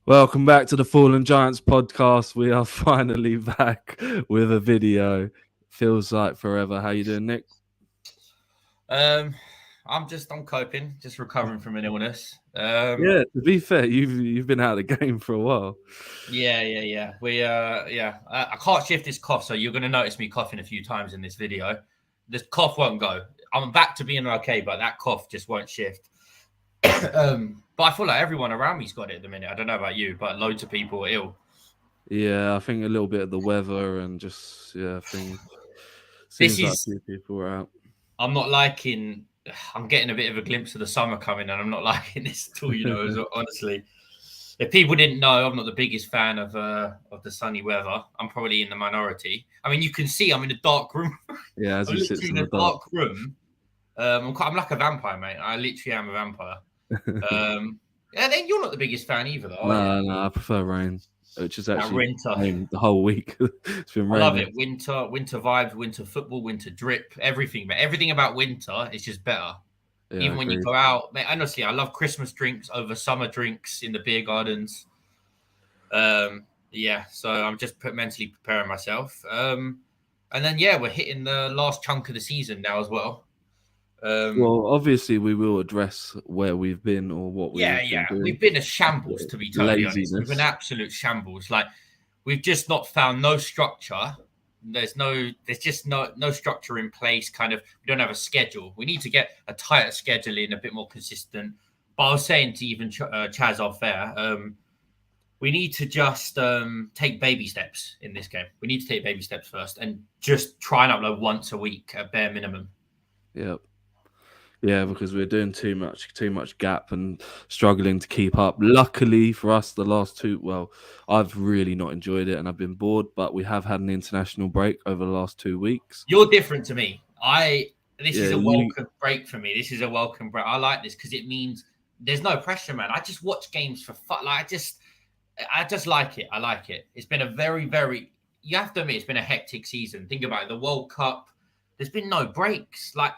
Welcome back to the Fallen Giants podcast. We are finally back with a video. Feels like forever. How you doing, Nick? I'm coping, just recovering from an illness. Yeah, to be fair, you've been out of the game for a while. Yeah. I can't shift this cough, so you're going to notice me coughing a few times in this video. This cough won't go. I'm back to being okay, but that cough just won't shift. But I feel like everyone around me's got it at the minute. I don't know about you, but loads of people are ill. Yeah, I think a little bit of the weather and just I think This seems like a is. few people are out. I'm not liking. I'm getting a bit of a glimpse of the summer coming, and I'm not liking this at all. Honestly. If people didn't know, I'm not the biggest fan of the sunny weather. I'm probably in the minority. I mean, you can see I'm in a dark room. Yeah, as I'm you sit literally in in the a dark. dark room. I'm like a vampire, mate. I literally am a vampire. Then you're not the biggest fan either, though, are you? No, I prefer rain, which is actually Winter. rained the whole week. It's been I raining. love it. Winter vibes, winter football, winter drip, everything. But everything about winter is just better. Yeah, Even when you go out, mate, honestly, I love Christmas drinks over summer drinks in the beer gardens. So I'm just mentally preparing myself. And then we're hitting the last chunk of the season now as well. Well, obviously we will address where we've been or what we've been doing. We've been a shambles, to be totally honest. We've been absolute shambles. Like we've just not found no structure. There's just no structure in place. Kind of, we don't have a schedule. We need to get a tighter schedule in, a bit more consistent. But I was saying to even Chaz off air, we need to just take baby steps in this game. We need to take baby steps first and just try and upload once a week at bare minimum. Yep. Yeah, because we're doing too much gap and struggling to keep up. Luckily for us, the last two, I've really not enjoyed it and I've been bored, but we have had an international break over the last 2 weeks. You're different to me. This is a welcome break for me. This is a welcome break. I like this because it means there's no pressure, man. I just watch games for fun. Like I just like it. I like it. It's been a very, very, you have to admit, it's been a hectic season. Think about it. The World Cup, there's been no breaks. Like,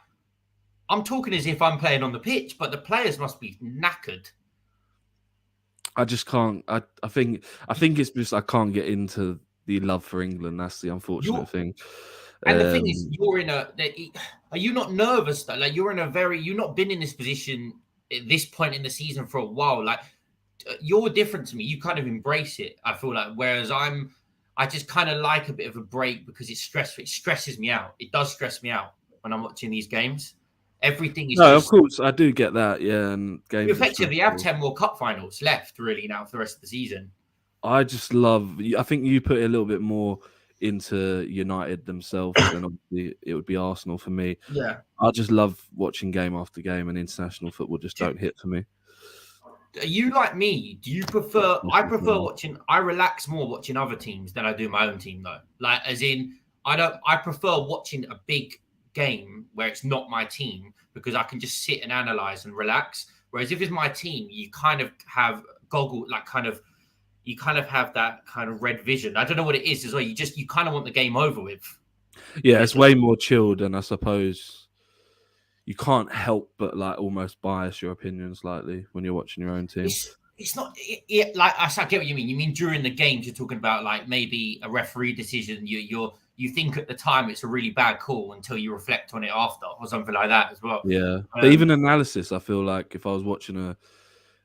I'm talking as if I'm playing on the pitch, but the players must be knackered. I just can't. I think it's just I can't get into the love for England. That's the unfortunate thing. And the thing is, are you not nervous though? Like you've not been in this position at this point in the season for a while. Like you're different to me. You kind of embrace it. I feel like, whereas I just kind of like a bit of a break because it's stressful. It stresses me out. It does stress me out when I'm watching these games. Everything is. No, of course I do get that. Yeah, and games. You effectively have 10 World Cup finals left, really, now for the rest of the season. I just love. I think you put a little bit more into United themselves, then obviously it would be Arsenal for me. Yeah, I just love watching game after game, and international football just don't hit for me. Are you like me? Do you prefer? I prefer watching. I relax more watching other teams than I do my own team, though. Like, as in, I prefer watching a big game where it's not my team because I can just sit and analyze and relax. Whereas if it's my team, you kind of have you kind of have that kind of red vision. I don't know what it is as well. You kind of want the game over with. Yeah, it's way more chilled, and I suppose you can't help but like almost bias your opinion slightly when you're watching your own team. It's not like I get what you mean. You mean during the games you're talking about like maybe a referee decision. You think at the time it's a really bad call until you reflect on it after or something like that as well. Yeah, but even analysis, I feel like if I was watching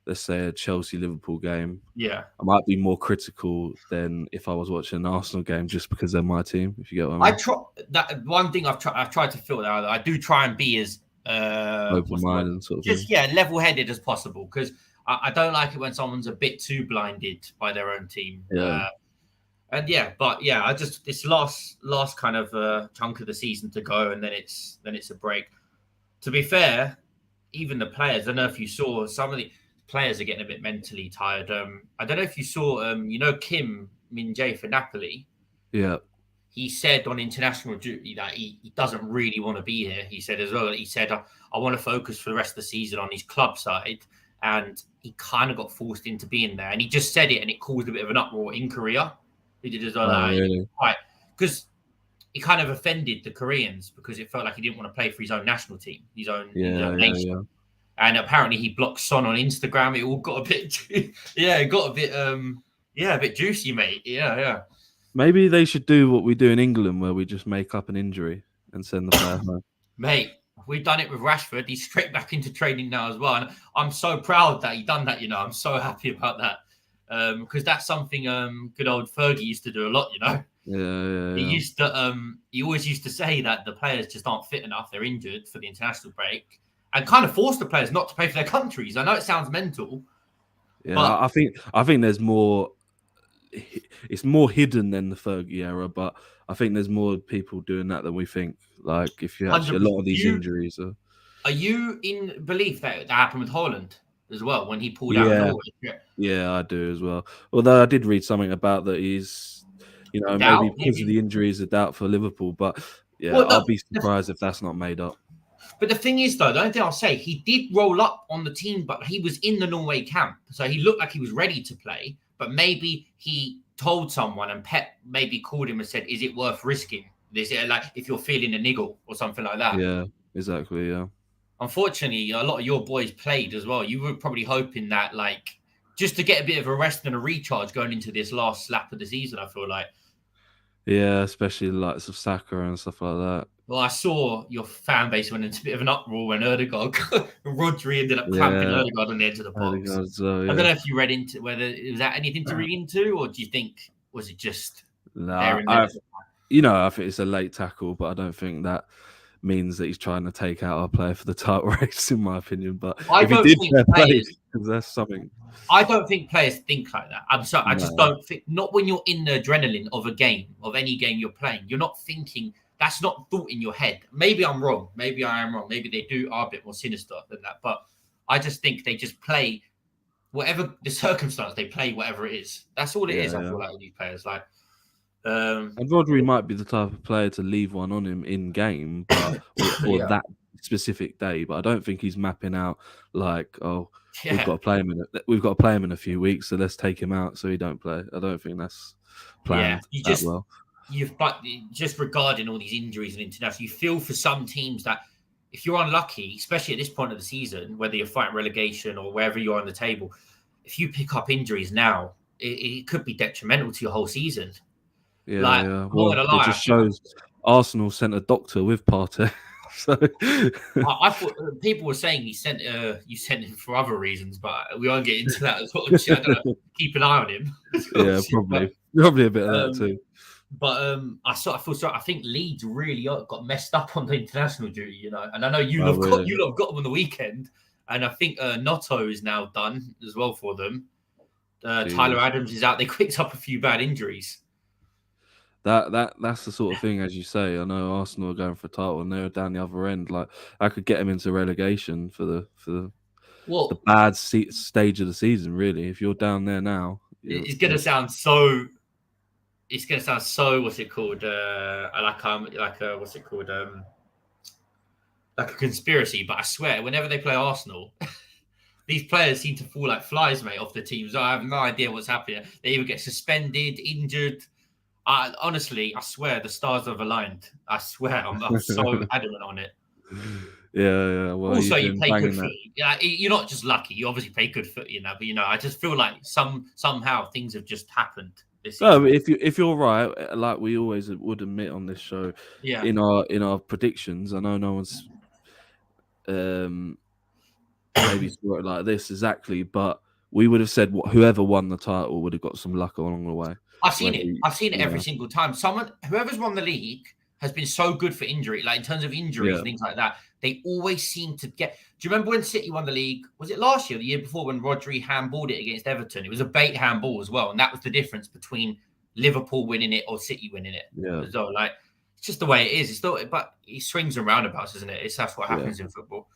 let's say a Chelsea-Liverpool game, yeah, I might be more critical than if I was watching an Arsenal game just because they're my team. If you get what I mean. One thing I've tried to filter out. I do try and be as open-minded and sort of just level-headed as possible because I don't like it when someone's a bit too blinded by their own team. Yeah. I just this last kind of chunk of the season to go, and then it's a break. To be fair, even the players. I don't know if you saw some of the players are getting a bit mentally tired. I don't know if you saw, Kim Min-jae for Napoli. Yeah. He said on international duty that he doesn't really want to be here. He said as well. He said, I want to focus for the rest of the season on his club side. And he kind of got forced into being there. And he just said it, and it caused a bit of an uproar in Korea. He did as well. Really? Right. Because he kind of offended the Koreans because it felt like he didn't want to play for his own national team, his own nation. And apparently he blocked Son on Instagram. It all got a bit, a bit juicy, mate. Yeah. Maybe they should do what we do in England, where we just make up an injury and send the player home. Mate, we've done it with Rashford. He's straight back into training now as well. And I'm so proud that he done that, I'm so happy about that. Because that's something good old Fergie used to do a lot, Yeah. He always used to say that the players just aren't fit enough. They're injured for the international break. And kind of force the players not to play for their countries. I know it sounds mental. Yeah, but I think there's more. It's more hidden than the Fergie era, but I think there's more people doing that than we think. Like, if you actually, a lot of these injuries are you in belief that happened with Haaland as well when he pulled out of Norway? Yeah, I do as well. Although I did read something about that he's, maybe because of the injuries, a doubt for Liverpool. But yeah, I'll be surprised if that's not made up. But the thing is, though, the only thing I'll say, he did roll up on the team, but he was in the Norway camp. So he looked like he was ready to play. But maybe he told someone, and Pep maybe called him and said, is it worth risking this? Like, if you're feeling a niggle or something like that. Yeah, exactly, yeah. Unfortunately, a lot of your boys played as well. You were probably hoping that, like, just to get a bit of a rest and a recharge going into this last lap of the season, I feel like. Yeah, especially the likes of Saka and stuff like that. Well, I saw your fan base went into a bit of an uproar when Rodri ended up clamping Ødegaard on the edge of the box. I don't know if you read into whether was that anything to read into, or do you think was it just? I think it's a late tackle, but I don't think that means that he's trying to take out our player for the title race, in my opinion. But if he did play, that's something. I don't think players think like that. I'm sorry, I just don't think. Not when you're in the adrenaline of a game, of any game you're playing. You're not thinking. That's not thought in your head. Maybe I'm wrong. Maybe I am wrong. Maybe they are a bit more sinister than that. But I just think they just play whatever the circumstance. They play whatever it is. That's all it is. I feel like with these players, like. And Rodri might be the type of player to leave one on him in game, but or that specific day. But I don't think he's mapping out like, we've got to play him in a few weeks, so let's take him out so he don't play. I don't think that's planned that well. But just regarding all these injuries and international, you feel for some teams that if you're unlucky, especially at this point of the season, whether you're fighting relegation or wherever you are on the table, if you pick up injuries now, it could be detrimental to your whole season. Yeah. Well, it just shows Arsenal sent a doctor with Partey. So I thought people were saying you sent him for other reasons, but we won't get into that as well. I don't know, keep an eye on him. Yeah, probably a bit of that too. But I feel sorry. I think Leeds really got messed up on the international duty, and I know you lot got them on the weekend, and I think Notto is now done as well for them. Tyler Adams is out. They picked up a few bad injuries. That's the sort of thing, as you say. I know Arsenal are going for a title, and they're down the other end. Like, I could get them into relegation for the bad stage of the season. Really, if you're down there now, it's gonna sound so. It's gonna sound so. What's it called? Like a conspiracy. But I swear, whenever they play Arsenal, these players seem to fall like flies, mate, off the teams. I have no idea what's happening. They either get suspended, injured. Honestly, I swear the stars have aligned. I swear, I'm so adamant on it. Yeah. Well, also, you play good footy. You're not just lucky. You obviously play good footy, But I just feel like somehow things have just happened. No, if you're right, like we always would admit on this show, in our predictions, I know no one's maybe saw it like this exactly, but we would have said whoever won the title would have got some luck along the way. I've seen it every single time. Whoever's won the league has been so good for injury, like in terms of injuries and things like that. They always seem to get. Do you remember when City won the league? Was it last year, or the year before, when Rodri handballed it against Everton? It was a bait handball as well, and that was the difference between Liverpool winning it or City winning it. Yeah. So, like, it's just the way it is. But it swings and roundabouts, isn't it? That's what happens in football.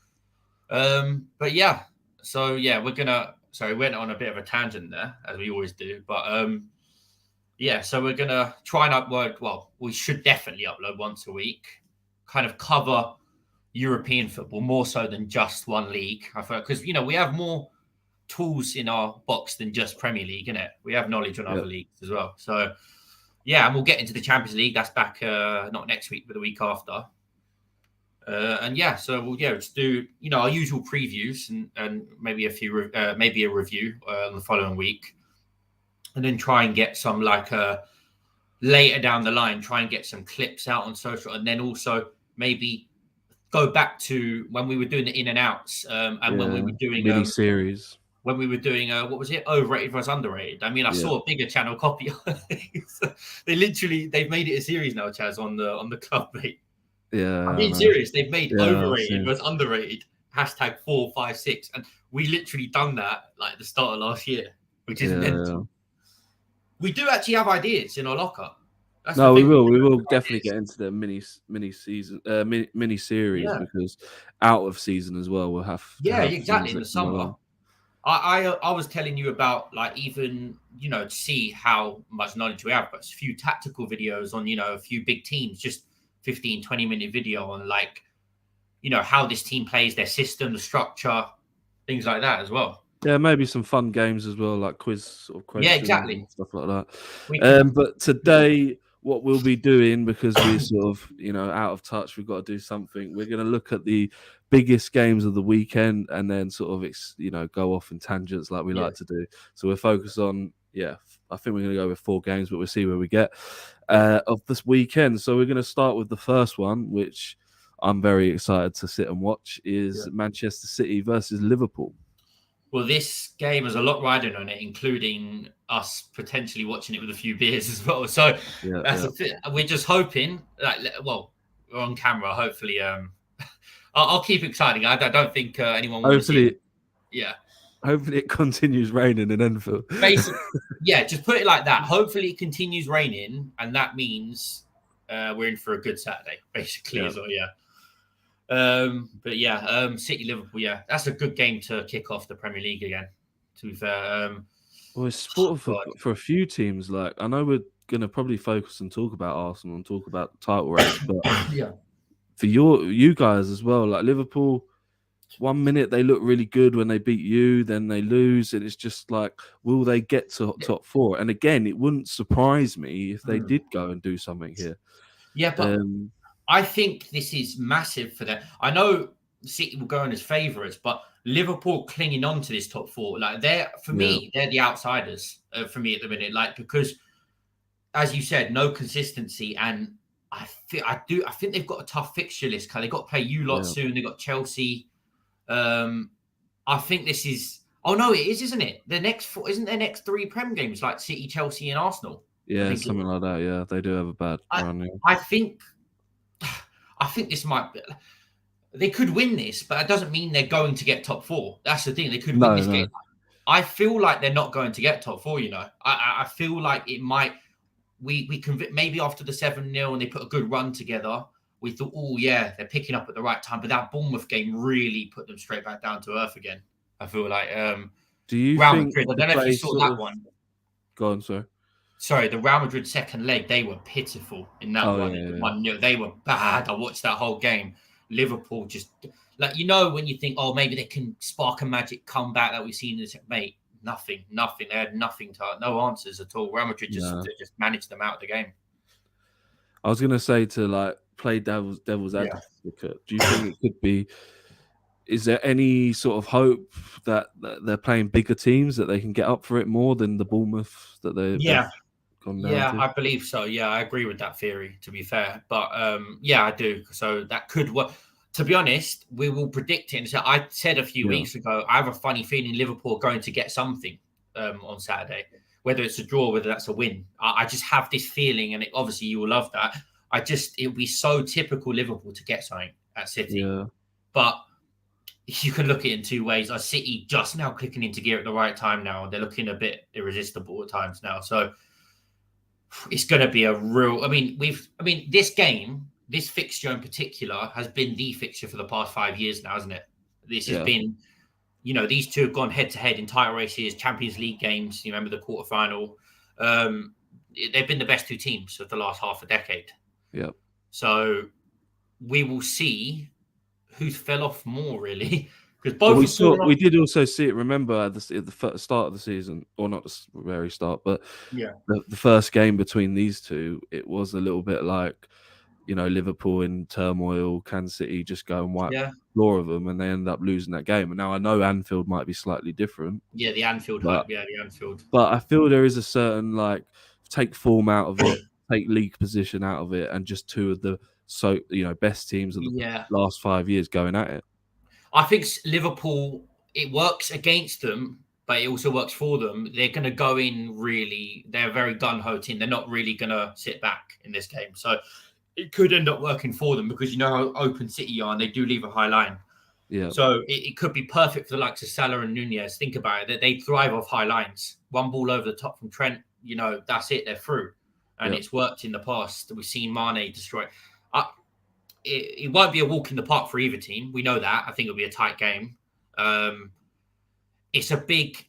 But yeah, so yeah, we went on a bit of a tangent there, as we always do. But so we're gonna try and upload. Well, we should definitely upload once a week, kind of cover European football more so than just one league. I feel because we have more tools in our box than just Premier League, innit? We have knowledge on other leagues as well. So yeah, and we'll get into the Champions League. That's back not next week, but the week after. And yeah, so we'll just do our usual previews and maybe maybe a review the following week, and then try and get some later down the line, try and get some clips out on social, and then also maybe go back to when we were doing the in and outs, and when we were doing mini series. When we were doing what was it, overrated versus underrated? I mean, I saw a bigger channel copy. They've made it a series now, Chaz, on the club, mate. Yeah, I'm being serious. They've made overrated versus underrated # 4, 5, 6, and we literally done that like at the start of last year, which is mental. We do actually have ideas in our locker. We will definitely get into the mini series because out of season as well we'll have exactly in the summer. I was telling you about even to see how much knowledge we have, but a few tactical videos on a few big teams, just 15-20 minute video on how this team plays, their system, the structure, things like that as well. Yeah, maybe some fun games as well, like quiz sort of questions. Yeah, exactly. Stuff like that. But today, what we'll be doing, because we're sort of, out of touch, we've got to do something. We're going to look at the biggest games of the weekend and then sort of, go off in tangents like we like to do. So we're focused on, I think we're going to go with 4 games, but we'll see where we get of this weekend. So we're going to start with the first one, which I'm very excited to sit and watch, is Manchester City versus Liverpool. Well, this game has a lot riding on it, including us potentially watching it with a few beers as well. So we're just hoping we're on camera. Hopefully, I'll keep exciting. I don't think anyone will see it. Yeah. Hopefully it continues raining in Enfield. Basically, just put it like that. Hopefully it continues raining, and that means we're in for a good Saturday, basically. As well, City Liverpool, that's a good game to kick off the Premier League again. To be fair, well, it's sport for a few teams. Like, I know we're going to probably focus and talk about Arsenal and talk about the title race, but for you guys as well, like Liverpool, 1 minute they look really good when they beat you, then they lose, and it's just like, will they get to top 4? And again, it wouldn't surprise me if they did go and do something here. Yeah, but I think this is massive for them. I know City will go in as favourites, but Liverpool clinging on to this top 4, they're the outsiders for me at the minute. Because, as you said, no consistency, and I think they've got a tough fixture list. They've got to play you lot soon. They've got Chelsea. I think this is. Oh no, it is, isn't it? The next 4 isn't their next 3 Prem games like City, Chelsea, and Arsenal. Yeah, something like that. Yeah, they do have a bad run. I think this might be. They could win this, but that doesn't mean they're going to get top 4. That's the thing. They could win this game. I feel like they're not going to get top 4. I feel like it might. We maybe after the 7-0 and they put a good run together, we thought, they're picking up at the right time. But that Bournemouth game really put them straight back down to earth again. I feel like. Do you Real think? Madrid, I don't know if you saw that one. Go on, sir. Sorry, the Real Madrid second leg, they were pitiful in that one. Yeah. They were bad. I watched that whole game. Liverpool just when you think, maybe they can spark a magic comeback that we've seen in this, mate. Nothing. They had nothing no answers at all. Real Madrid just managed them out of the game. I was gonna say to play devil's advocate. Do you think it could be? Is there any sort of hope that they're playing bigger teams that they can get up for it more than the Bournemouth that they've gone down to? I believe so. Yeah, I agree with that theory, to be fair. But I do. So that could work. To be honest, we will predict it. So I said a few weeks ago, I have a funny feeling Liverpool are going to get something on Saturday, whether it's a draw, whether that's a win. I just have this feeling, and obviously you will love that. It would be so typical Liverpool to get something at City. Yeah. But you can look at it in 2 ways. City just now clicking into gear at the right time now. They're looking a bit irresistible at times now. So it's going to be a real. This game, this fixture in particular, has been the fixture for the past 5 years now, hasn't it? This has been, these two have gone head to head in title races, Champions League games. You remember the quarterfinal. They've been the best 2 teams of the last half a decade. Yeah. So we will see who fell off more, really. Because both we did also see it. Remember at the start of the season, or not the very start, but the first game between these two, it was a little bit like, Liverpool in turmoil, Kansas City just go and wipe Yeah. the floor of them, and they end up losing that game. And now I know Anfield might be slightly different. Yeah, the Anfield hype. Yeah, the Anfield. But I feel there is a certain take form out of it, take league position out of it, and just two of the best teams of the last 5 years going at it. I think Liverpool, it works against them, but it also works for them. They're going to go in really. They're a very gun-ho team. They're not really going to sit back in this game. So it could end up working for them because you know how open City are and they do leave a high line. Yeah. So it could be perfect for the likes of Salah and Nunez. Think about it. That they thrive off high lines. One ball over the top from Trent, that's it. They're through. And it's worked in the past. We've seen Mane destroy. It won't be a walk in the park for either team. We know that. I think it'll be a tight game. It's a big.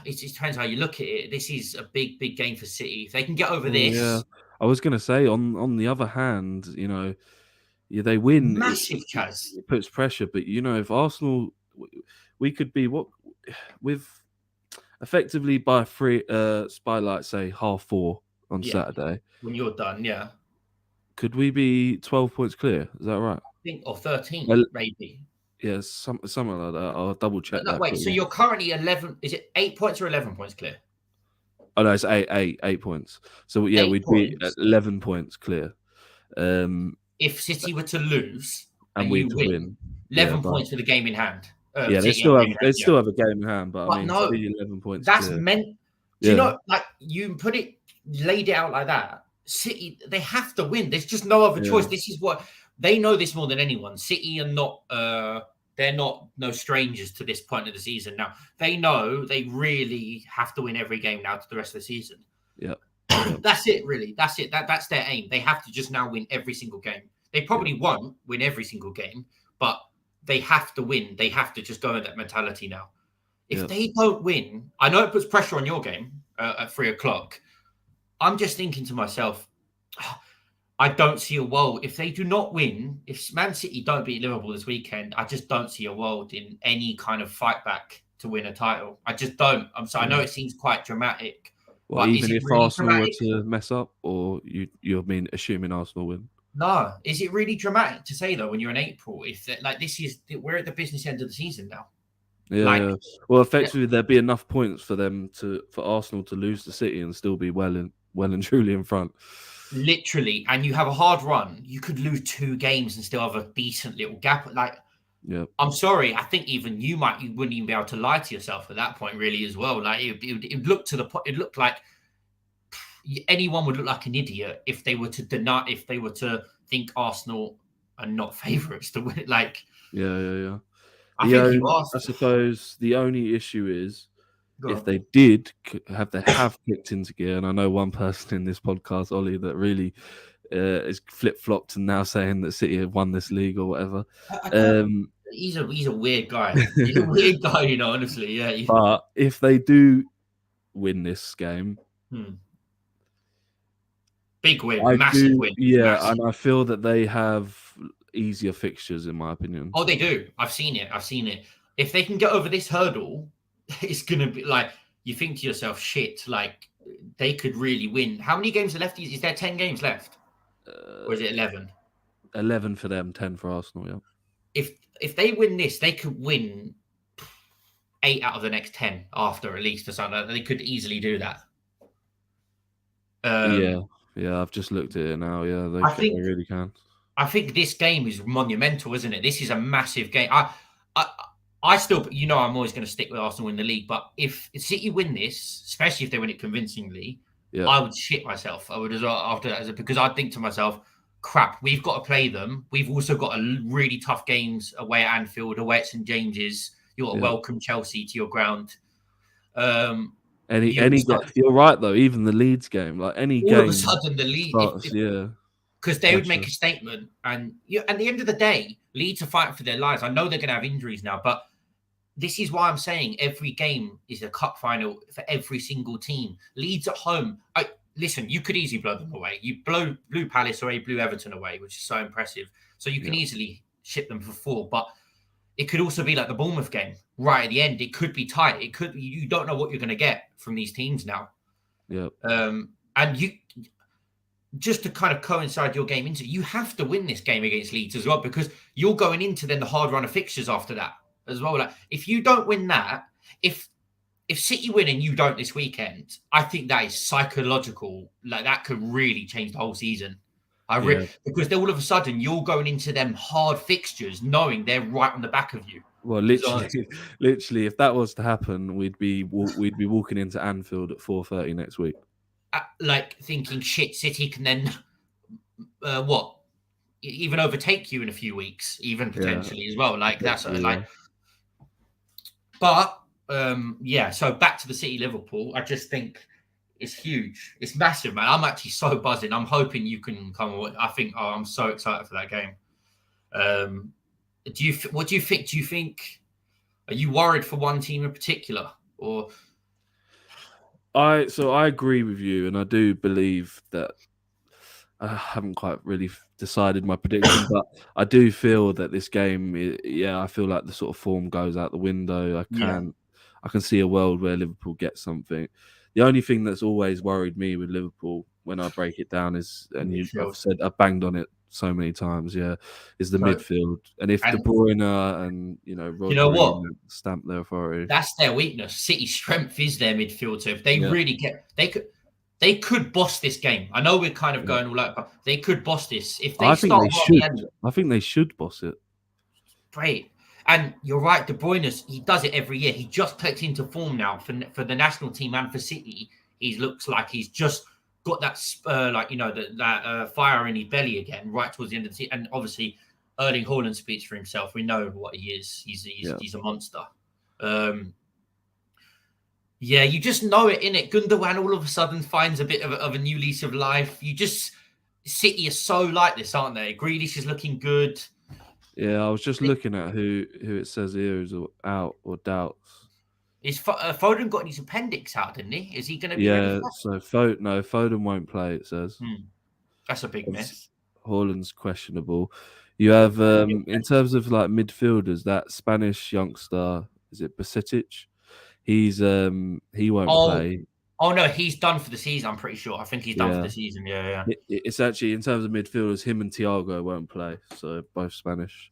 It depends how you look at it. This is a big game for City. If they can get over this, yeah. I was going to say. On the other hand, they win. Massive Chaz. It puts pressure, but if Arsenal, we could be with effectively by say 4:30 on Saturday. When you're done, yeah. Could we be 12 points clear? Is that right? I think, or 13, maybe. Yeah, something like that. I'll double check that. Wait, so you're currently 11. Is it 8 points or 11 points clear? Oh no, it's 8 points. So yeah, we'd be at 11 points clear. If City were to lose and we win 11 points with a game in hand. They still have a game in hand, but I mean, no, 11 points. That's meant. Do you know, you laid it out like that. City, they have to win. There's just no other choice. This is what they know this more than anyone. City are not. They're not no strangers to this point of the season. Now they know they really have to win every game now to the rest of the season. Yeah, that's it. Really, that's it. That's their aim. They have to just now win every single game. They probably won't win every single game, but they have to win. They have to just go in that mentality now. If they don't win, I know it puts pressure on your game at 3:00. I'm just thinking to myself, I don't see a world. If they do not win, if Man City don't beat Liverpool this weekend, I just don't see a world in any kind of fight back to win a title. I just don't. I'm sorry. I know it seems quite dramatic. Well, even if really Arsenal dramatic? Were to mess up, or you mean assuming Arsenal win? No. Is it really dramatic to say, though, when you're in April, if we're at the business end of the season now? Yeah, Well, effectively, there'd be enough points for Arsenal to lose to City and still be well and truly in front. Literally, and you have a hard run. You could lose 2 games and still have a decent little gap. I'm sorry. I think even you wouldn't even be able to lie to yourself at that point, really, as well. Like it looked it looked like anyone would look like an idiot if they were to think Arsenal are not favourites to win. I suppose the only issue is if they did have kicked into gear, and I know one person in this podcast, Ollie, that really is flip-flopped and now saying that City have won this league or whatever. He's a weird guy. He's a weird guy, honestly. Yeah. But if they do win this game, big win, massive win. Yeah, massive. And I feel that they have easier fixtures, in my opinion. Oh, they do. I've seen it. If they can get over this hurdle, it's going to be you think to yourself, shit, they could really win. How many games are left? Is there 10 games left? Or is it 11? 11 for them, 10 for Arsenal, yeah. If they win this, they could win 8 out of the next 10 after, at least, or something. They could easily do that. Yeah, I've just looked at it now. Yeah, they really can. I think this game is monumental, isn't it? This is a massive game. I still, I'm always going to stick with Arsenal in the league. But if City win this, especially if they win it convincingly, I would shit myself. I would as well after that, because I'd think to myself, crap, we've got to play them. We've also got a really tough games away at Anfield, away at St James's. You've got to welcome Chelsea to your ground. You're right though. Even the Leeds game, any game, all of a sudden the Leeds, because they would make a statement. And at the end of the day, Leeds are fighting for their lives. I know they're going to have injuries now, but this is why I'm saying every game is a cup final for every single team. Leeds at home. Listen, you could easily blow them away. You blew Palace away, blew Everton away, which is so impressive. So you can easily ship them for 4. But it could also be like the Bournemouth game right at the end. It could be tight. You don't know what you're going to get from these teams now. Yeah. And just to kind of coincide your game into, you have to win this game against Leeds as well, because you're going into then the hard run of fixtures after that as well. Like, if you don't win that, if City win and you don't this weekend, I think that is psychological. Like, that could really change the whole season. Because then all of a sudden you're going into them hard fixtures knowing they're right on the back of you. Well, literally, if that was to happen, we'd be walking into Anfield at 4:30 next week. Like, thinking, shit, City can then even overtake you in a few weeks, even potentially as well. Like, that's like. But so back to the City Liverpool. I just think it's huge. It's massive, man. I'm actually so buzzing. I'm hoping you can come. I think. I'm so excited for that game. What do you think? Do you think? Are you worried for one team in particular, or? I agree with you, and I do believe that I haven't quite really decided my prediction, but I do feel that this game, I feel like the sort of form goes out the window. I can see a world where Liverpool gets something. The only thing that's always worried me with Liverpool, when I break it down, is, and I've banged on it so many times, is the midfield. And if De Bruyne and Rodri, you know what, stamp their authority, that's their weakness. City's strength is their midfield. So if they really they could boss this game. I know we're kind of going all out, but they could boss this if they I think they should boss it. Great. And you're right, De Bruyne, he does it every year. He just clicked into form now for the national team and for City. He looks like he's just got that that fire in his belly again right towards the end of the season. And obviously, Erling Haaland speaks for himself. We know what he is. He's a monster. You just know it, innit? Gundogan all of a sudden finds a bit of a new lease of life. City are so like this, aren't they? Grealish is looking good. Yeah, I was just looking at who it says here is out or doubts. Is Foden got his appendix out, didn't he? Is he going to be ready for that? So Foden won't play, it says. That's a big mess. Haaland's questionable. You have, in terms of like midfielders, that Spanish youngster, is it Bajcetic? He won't play. Oh no, he's done for the season. I'm pretty sure. I think he's done for the season. Yeah. It's actually, in terms of midfielders, him and Thiago won't play. So both Spanish.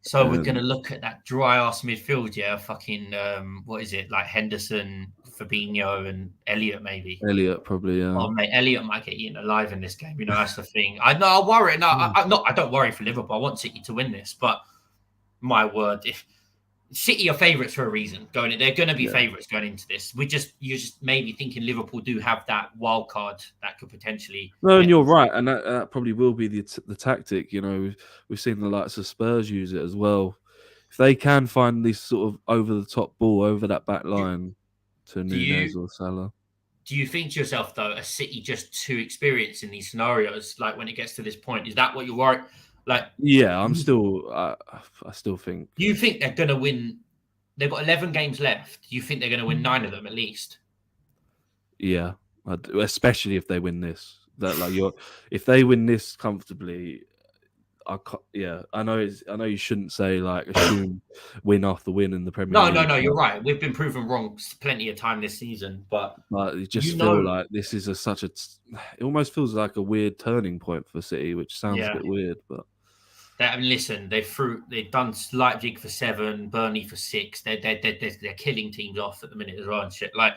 So we're gonna look at that dry ass midfield. Yeah, fucking what is it, like Henderson, Fabinho, and Elliott maybe. Elliott probably. Yeah. Oh mate, Elliott might get eaten alive in this game. That's the thing. I worry. No, I don't worry for Liverpool. I want City to win this, but my word, if City are favourites for a reason. They're going to be favourites going into this. You're just maybe thinking Liverpool do have that wild card that could potentially. No, and you're right, and that probably will be the tactic. We've seen the likes of Spurs use it as well. If they can find this sort of over the top ball over that back line to Nunez or Salah. Do you think to yourself though, are City just too experienced in these scenarios? Like when it gets to this point, is that what you're worried? Like, I'm still. I still think. Do you think they're going to win? They've got 11 games left. Do you think they're going to win 9 of them at least? Yeah, especially if they win this. If they win this comfortably, I know you shouldn't say like assume win after win in the Premier League. No, you're right. We've been proven wrong plenty of time this season, but you just feel like this is it almost feels like a weird turning point for City, which sounds a bit weird, but. Listen, they've done Leipzig for 7, Burnley for 6. They're killing teams off at the minute as well and shit. Like,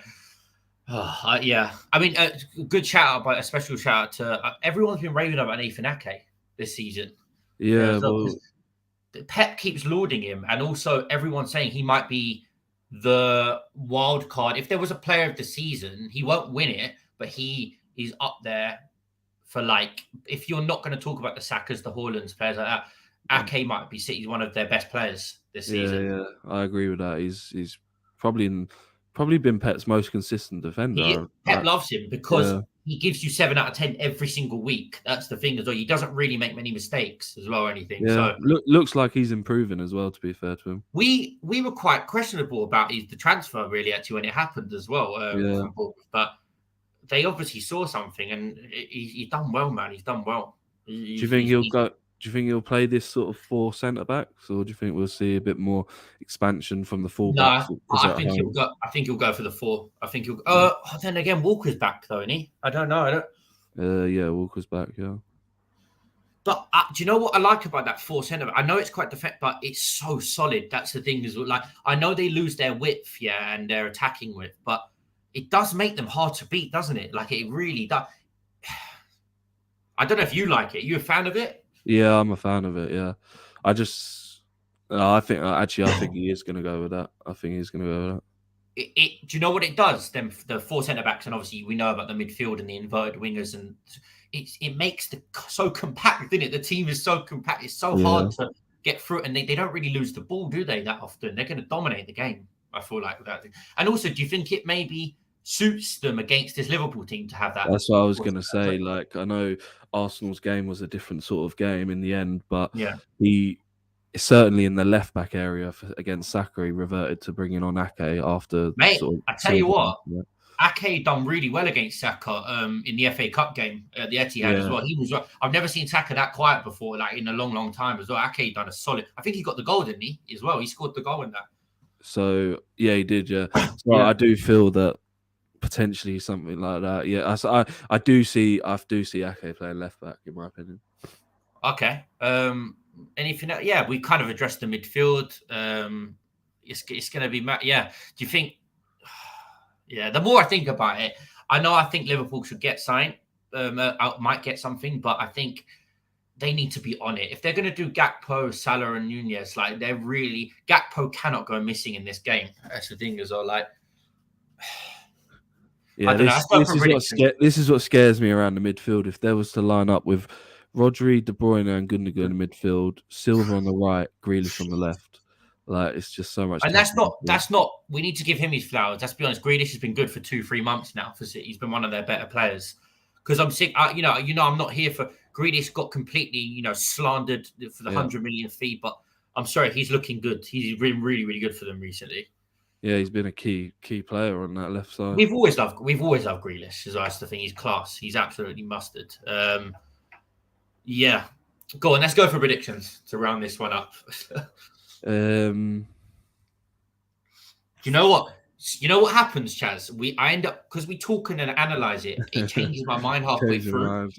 I mean, a special shout out to everyone's been raving about Nathan Ake this season. Yeah, Pep keeps lauding him, and also everyone's saying he might be the wild card. If there was a player of the season, he won't win it, but he's up there. For if you're not going to talk about the Sakas, the Haalands, players like that, Ake might be City's one of their best players this season. Yeah, I agree with that. He's probably been Pep's most consistent defender. Pep loves him because he gives you 7 out of 10 every single week. That's the thing as well. He doesn't really make many mistakes as well or anything. Yeah, so looks like he's improving as well. To be fair to him, we were quite questionable about the transfer really actually when it happened as well. But they obviously saw something, and he's done well, man. He's done well. Do you think he'll play this sort of 4 centre backs, or do you think we'll see a bit more expansion from the full backs? No, I think he'll go for the 4. I think he'll. Then again, Walker's back though, isn't he? I don't know. Yeah, Walker's back. Yeah. But do you know what I like about that 4 centre? I know it's quite defensive, but it's so solid. That's the thing is like I know they lose their width, yeah, and their attacking width, but it does make them hard to beat, doesn't it? Like it really does. I don't know if you like it. You a fan of it? Yeah, I'm a fan of it. Yeah, I just, I think actually, I think he is going to go with that. I think he's going to go with that. Do you know what it does? Then the 4 centre backs, and obviously we know about the midfield and the inverted wingers, and it makes so compact, isn't it? The team is so compact. It's so hard to get through, and they don't really lose the ball, do they? That often they're going to dominate the game. I feel like with that thing. And also, do you think it maybe suits them against this Liverpool team to have that? That's what I was going to say. Like I know Arsenal's game was a different sort of game in the end, but yeah, he certainly in the left back area against Saka, he reverted to bringing on Ake after. Mate, I tell you what, Ake done really well against Saka in the FA Cup game at the Etihad as well. He was. I've never seen Saka that quiet before, like in a long time as well. Ake done a solid. I think he got the goal, didn't he? As well, he scored the goal in that. So yeah, he did. Yeah, so I do feel that potentially something like that. Yeah, I do see Ake playing left back in my opinion. Okay. Anything else? Yeah, we kind of addressed the midfield. It's going to be yeah. Do you think? Yeah, the more I think about it, I think Liverpool should get signed. Might get something, but I think they need to be on it. If they're going to do Gakpo, Salah, and Nunez, like they're really Gakpo cannot go missing in this game. That's the thing as well. Like, yeah, this is what scares me around the midfield. If there was to line up with Rodri, De Bruyne, and Gundogan in the midfield, Silva on the right, Grealish on the left. Like it's just so much. And that's not. We need to give him his flowers. Let's be honest. Grealish has been good for 2-3 months now for City. He's been one of their better players. Because I'm sick. I'm not here for Grealish. Got completely, slandered for the 100 million fee. But I'm sorry, he's looking good. He's been really, really good for them recently. Yeah, he's been a key player on that left side. We've always loved Grealish. That's the thing. He's class. He's absolutely mustard. Yeah. Go on. Let's go for predictions to round this one up. You know what? You know what happens, Chaz? I end up because we talk and analyze it. It changes my mind halfway through. I'm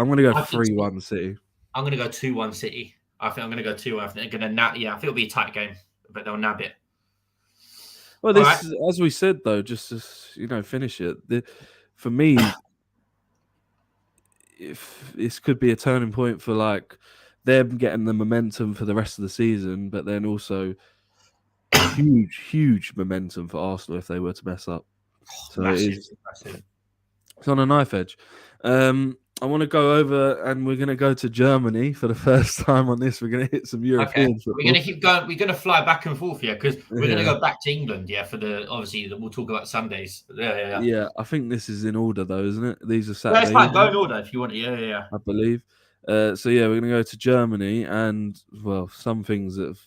going to go 3-1 City. I'm going to go 2-1 City. I think I'm going to go 2-1. I think they're going to nab. Yeah, I think it'll be a tight game, but they'll nab it. Well, as we said though, just to finish it. For me, if this could be a turning point for like them getting the momentum for the rest of the season, but then also huge momentum for Arsenal if they were to mess up. So massive. It's on a knife edge. I want to go over and we're going to go to Germany for the first time on this. We're going to hit some European football. We're going to keep going. We're going to fly back and forth here because we're going to go back to England. Yeah, for obviously we'll talk about Sundays. Yeah. I think this is in order though, isn't it? These are Saturdays. It's fine. Go in order if you want. Yeah. I believe. So yeah, we're going to go to Germany and some things that have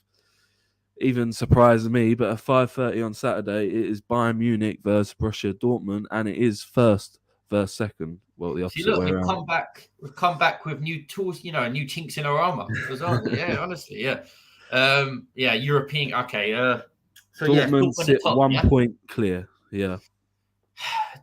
even surprised me. But at 5:30 on Saturday, it is Bayern Munich versus Borussia Dortmund, and it is first versus second. Well, the opposite way around. We've come back with new tools, new chinks in our armor. Yeah, honestly, yeah. European. Okay. So Dortmund sit 1 point clear. Yeah.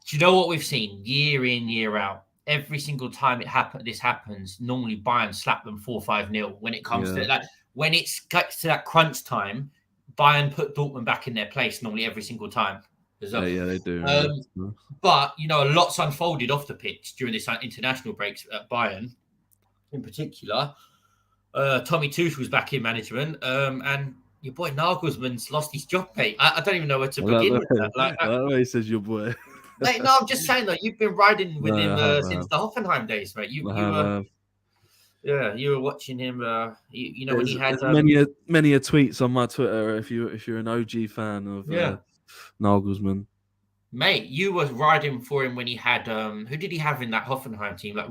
Do you know what we've seen year in, year out? Every single time this happens, normally Bayern slap them 4-5-0. When it comes to that, when it gets to that crunch time, Bayern put Dortmund back in their place normally every single time. Yeah, they do. But a lot's unfolded off the pitch during this international breaks at Bayern, in particular. Tommy Tuchel's back in management, and your boy Nagelsmann's lost his job, mate. I don't even know where to begin with that. That way he says your boy. Mate, no, I'm just saying that you've been riding with him since the Hoffenheim days, mate. You were watching him. When he had many a tweets on my Twitter. If you're an OG fan of Nagelsmann, mate, you were riding for him when he had who did he have in that Hoffenheim team? Like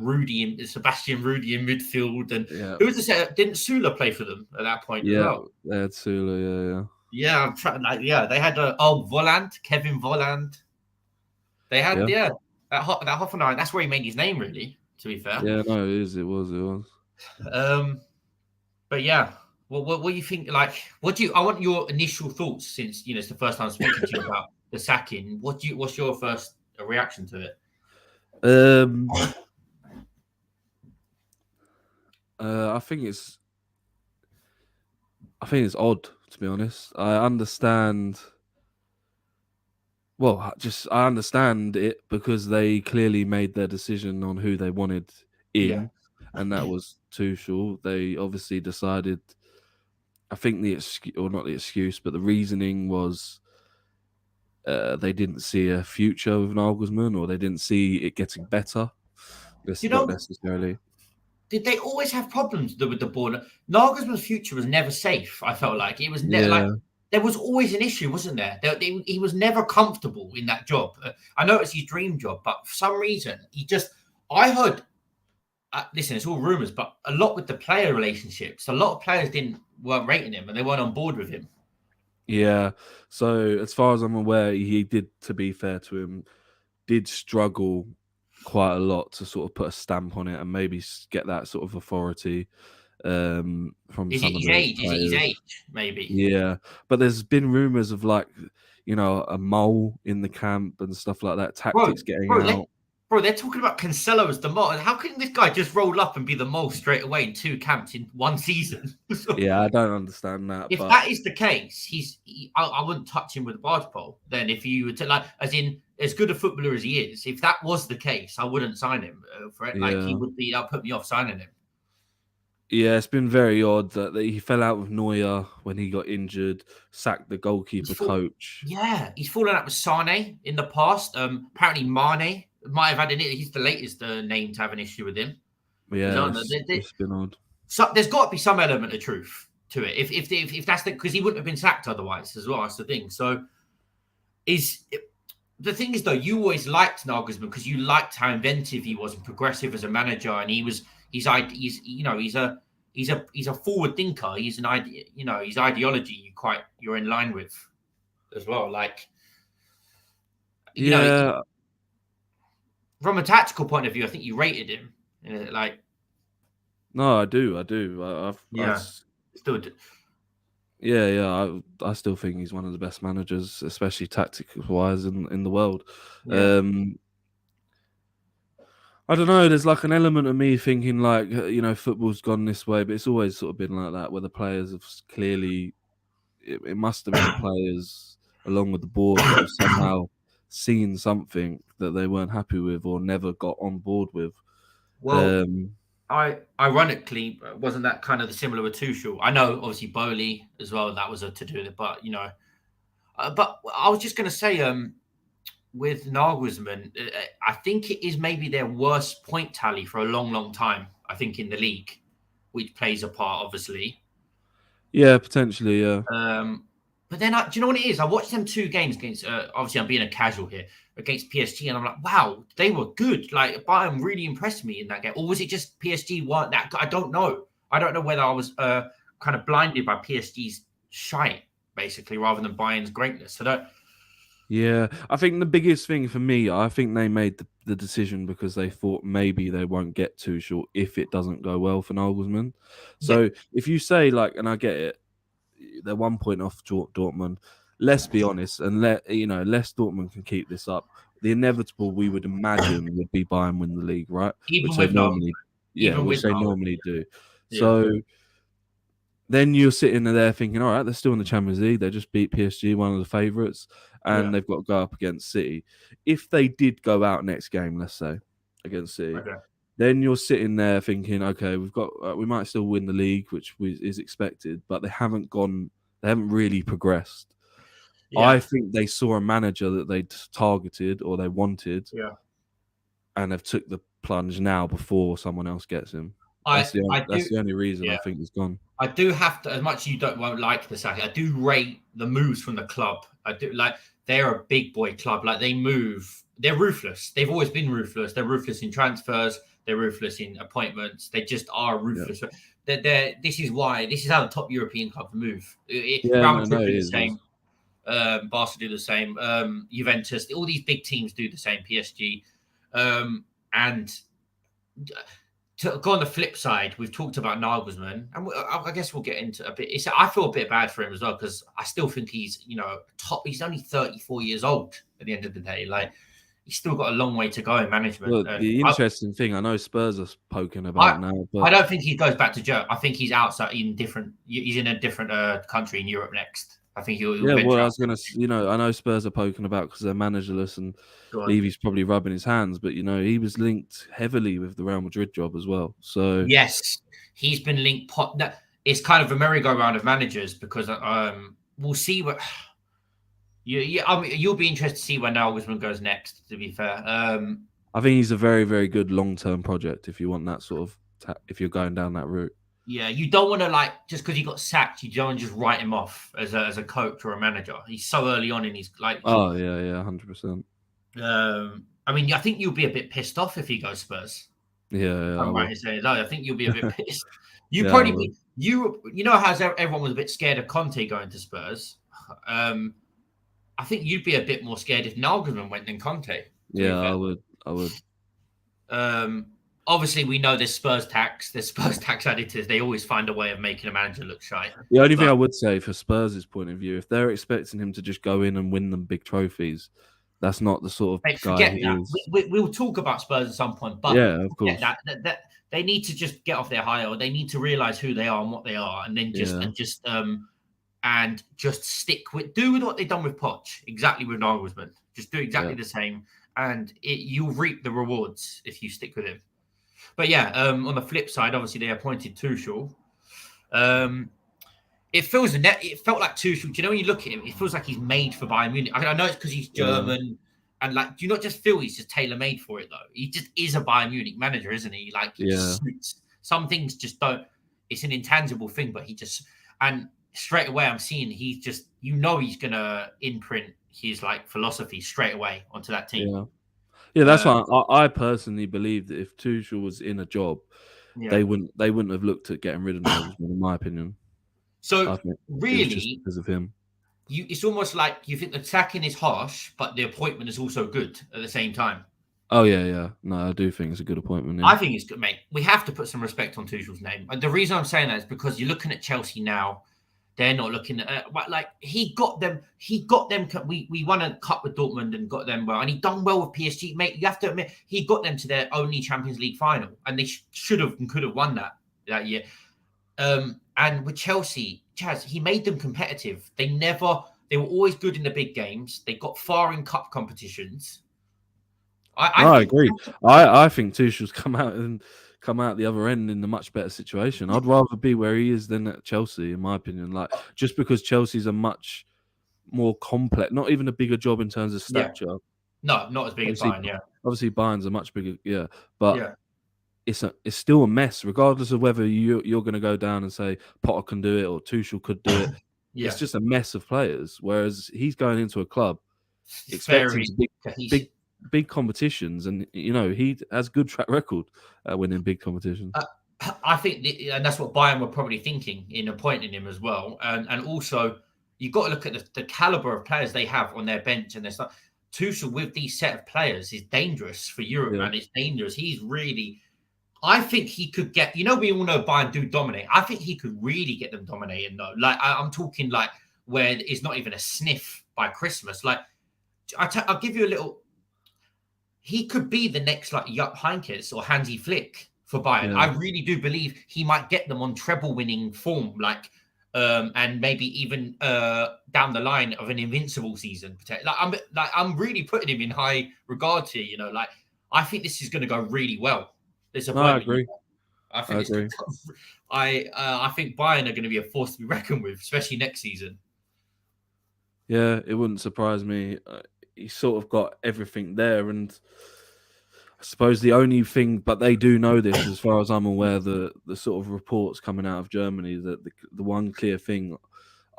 Sebastian Rudy in midfield, and who was the didn't Sula play for them at that point? Yeah, as well? They had Sula. Yeah, I'm trying. They had Volland, Kevin Volland. They had that Hoffenheim. That's where he made his name, really. To be fair. Yeah, no, it was. But yeah, what do you think? Like, I want your initial thoughts since it's the first time I'm speaking to you about the sacking. What's your first reaction to it? I think it's odd, to be honest. I understand. Well, I understand it because they clearly made their decision on who they wanted in, and that was Tuchel. They obviously decided. I think the excuse, or not the excuse, but the reasoning was they didn't see a future with Nagelsmann, or they didn't see it getting better. Not necessarily. Did they always have problems with the board? Nagelsmann's future was never safe. I felt like it was like there was always an issue, wasn't there? He was never comfortable in that job. I know it's his dream job, but for some reason, I heard, listen, it's all rumors, but a lot with the player relationships. A lot of players weren't rating him and they weren't on board with him. Yeah. So as far as I'm aware, he did, to be fair to him, did struggle quite a lot to sort of put a stamp on it and maybe get that sort of authority from some of those players. Is it his age? Maybe. Yeah, but there's been rumors of like, a mole in the camp and stuff like that. Tactics getting out. Bro, they're talking about Cancelo as the mole. How can this guy just roll up and be the mole straight away in 2 camps in 1 season? Yeah, I don't understand that. If that is the case, I wouldn't touch him with a barge pole. Then if you were to as good a footballer as he is, if that was the case, I wouldn't sign him for it. Like he would be, that put me off signing him. Yeah, it's been very odd that he fell out with Neuer when he got injured, sacked the goalkeeper coach. Yeah, he's fallen out with Sane in the past. Apparently Mane might have had he's the latest name to have an issue with him. Yeah, it's been odd. So there's got to be some element of truth to it. If that's because he wouldn't have been sacked otherwise as well. That's the thing. So the thing is though, you always liked Nagelsmann because you liked how inventive he was and progressive as a manager, and he's a forward thinker. He's an idea, his ideology you're in line with as well. Like, from a tactical point of view, I think you rated him. No, I do. I still think he's one of the best managers, especially tactics-wise in the world. Yeah. I don't know. There's like an element of me thinking like, football's gone this way, but it's always sort of been like that, where the players have clearly, it must have been the players along with the board that have somehow seen something that they weren't happy with or never got on board with. Well, ironically, wasn't that kind of similar with Tuchel? I know, obviously, Bowley as well, that was to do with it, but, but I was just going to say, with Nagelsmann, I think it is maybe their worst point tally for a long, long time, I think, in the league, which plays a part, obviously. Yeah, potentially, yeah. But then, do you know what it is? I watched them 2 games against, obviously I'm being a casual here, against PSG, and I'm like, wow, they were good. Like, Bayern really impressed me in that game. Or was it just PSG weren't that good? I don't know. I don't know whether I was kind of blinded by PSG's shite, basically, rather than Bayern's greatness. Yeah, I think the biggest thing for me, I think they made the decision because they thought maybe they won't get Tuchel if it doesn't go well for Nagelsmann. So if you say, like, and I get it, they're 1 point off Dortmund. Let's be honest, and less Dortmund can keep this up. The inevitable, we would imagine, would be Bayern win the league, right? Which they normally do. Yeah. So then you're sitting there thinking, all right, they're still in the Champions League. They just beat PSG, one of the favourites, and they've got to go up against City. If they did go out next game, let's say, against City, then you're sitting there thinking, okay, we might still win the league, which is expected, but they haven't really progressed. Yeah. I think they saw a manager that they targeted or they wanted, and they've took the plunge now before someone else gets him. That's the only reason I think he's gone. I do have to, as much as you won't like the sack, I do rate the moves from the club. I do they're a big boy club. Like, they move, they're ruthless. They've always been ruthless. They're ruthless in transfers. They're ruthless in appointments. They just are ruthless. Yeah. This is how the top European clubs move. Real Madrid do the same. Barca do the same. Juventus, all these big teams do the same. PSG, and to go on the flip side, we've talked about Nagelsmann, and I guess we'll get into a bit. I feel a bit bad for him as well because I still think he's, top. He's only 34 years old at the end of the day. Like, he's still got a long way to go in management. Well, the interesting thing, I know Spurs are poking about now, but I don't think he goes back to Germany. I think he's outside he's in a different country in Europe next. I think he'll yeah. Well, I was gonna, I know Spurs are poking about because they're managerless and Levy's probably rubbing his hands, but he was linked heavily with the Real Madrid job as well. So yes, he's been linked. It's kind of a merry-go-round of managers because we'll see what. You'll be interested to see where Nagelsmann goes next. To be fair, I think he's a very, very good long-term project if you want that sort of if you're going down that route. Yeah, you don't want to just because he got sacked, you don't want to just write him off as a coach or a manager. He's so early on in his Oh yeah, 100%. I mean, I think you'll be a bit pissed off if he goes Spurs. Yeah, I'm right in saying that. I think you'll be a bit pissed. You probably be, you know how everyone was a bit scared of Conte going to Spurs. I think you'd be a bit more scared if Nagelsmann went than Conte. Yeah, I would. Obviously, we know there's Spurs tax. There's Spurs tax editors. They always find a way of making a manager look shy. The only thing I would say for Spurs' point of view, if they're expecting him to just go in and win them big trophies, that's not the sort of guy he is. We'll talk about Spurs at some point, but yeah, of course. That they need to just get off their high, or they need to realize who they are and what they are, and then just stick with what they've done with Poch, exactly with Nagelsmann. Just do exactly the same, and you'll reap the rewards if you stick with him. But yeah, on the flip side, obviously they appointed Tuchel. It felt like Tuchel. Do you know when you look at him, it feels like he's made for Bayern Munich. I know it's because he's German, and do you not just feel he's just tailor-made for it though? He just is a Bayern Munich manager, isn't he? He suits. Some things just don't. It's an intangible thing, but and straight away I'm seeing he's just he's gonna imprint his philosophy straight away onto that team. Yeah, that's why I personally believe that if Tuchel was in a job, they wouldn't have looked at getting rid of Nagelsmann, in my opinion. So really, just because of him, it's almost like you think the sacking is harsh, but the appointment is also good at the same time. Oh yeah. No, I do think it's a good appointment. Yeah. I think it's good, mate. We have to put some respect on Tuchel's name. And the reason I'm saying that is because you're looking at Chelsea now. They're not looking at he got them. We won a cup with Dortmund and got them well, and he done well with PSG, mate. You have to admit he got them to their only Champions League final, and they should have and could have won that year. And with Chelsea, Chaz, he made them competitive. They were always good in the big games. They got far in cup competitions. I agree. I think Tuchel's come out the other end in a much better situation. I'd rather be where he is than at Chelsea, in my opinion. Just because Chelsea's a much more complex, not even a bigger job in terms of stature. Yeah. No, not as big as Bayern. Yeah, obviously Bayern's a much bigger. Yeah, but it's still a mess, regardless of whether you're going to go down and say Potter can do it or Tuchel could do it. It's just a mess of players. Whereas he's going into a club expecting big competitions, and he has good track record at winning big competitions. I think, and that's what Bayern were probably thinking in appointing him as well. And also, you've got to look at the caliber of players they have on their bench and their stuff. Tuchel with these set of players is dangerous for Europe, man. It's dangerous. He's really. I think he could get. We all know Bayern do dominate. I think he could really get them dominating though. I'm talking where it's not even a sniff by Christmas. I'll give you a little. He could be the next Jupp Heynckes or Hansi Flick for Bayern. I really do believe he might get them on treble-winning form, and maybe even down the line of an invincible season. I'm really putting him in high regards here. I think this is going to go really well. I agree. I think I think Bayern are going to be a force to be reckoned with, especially next season. Yeah, it wouldn't surprise me. He's sort of got everything there, and I suppose the only thing, but they do know this, as far as I'm aware, the sort of reports coming out of Germany that the one clear thing,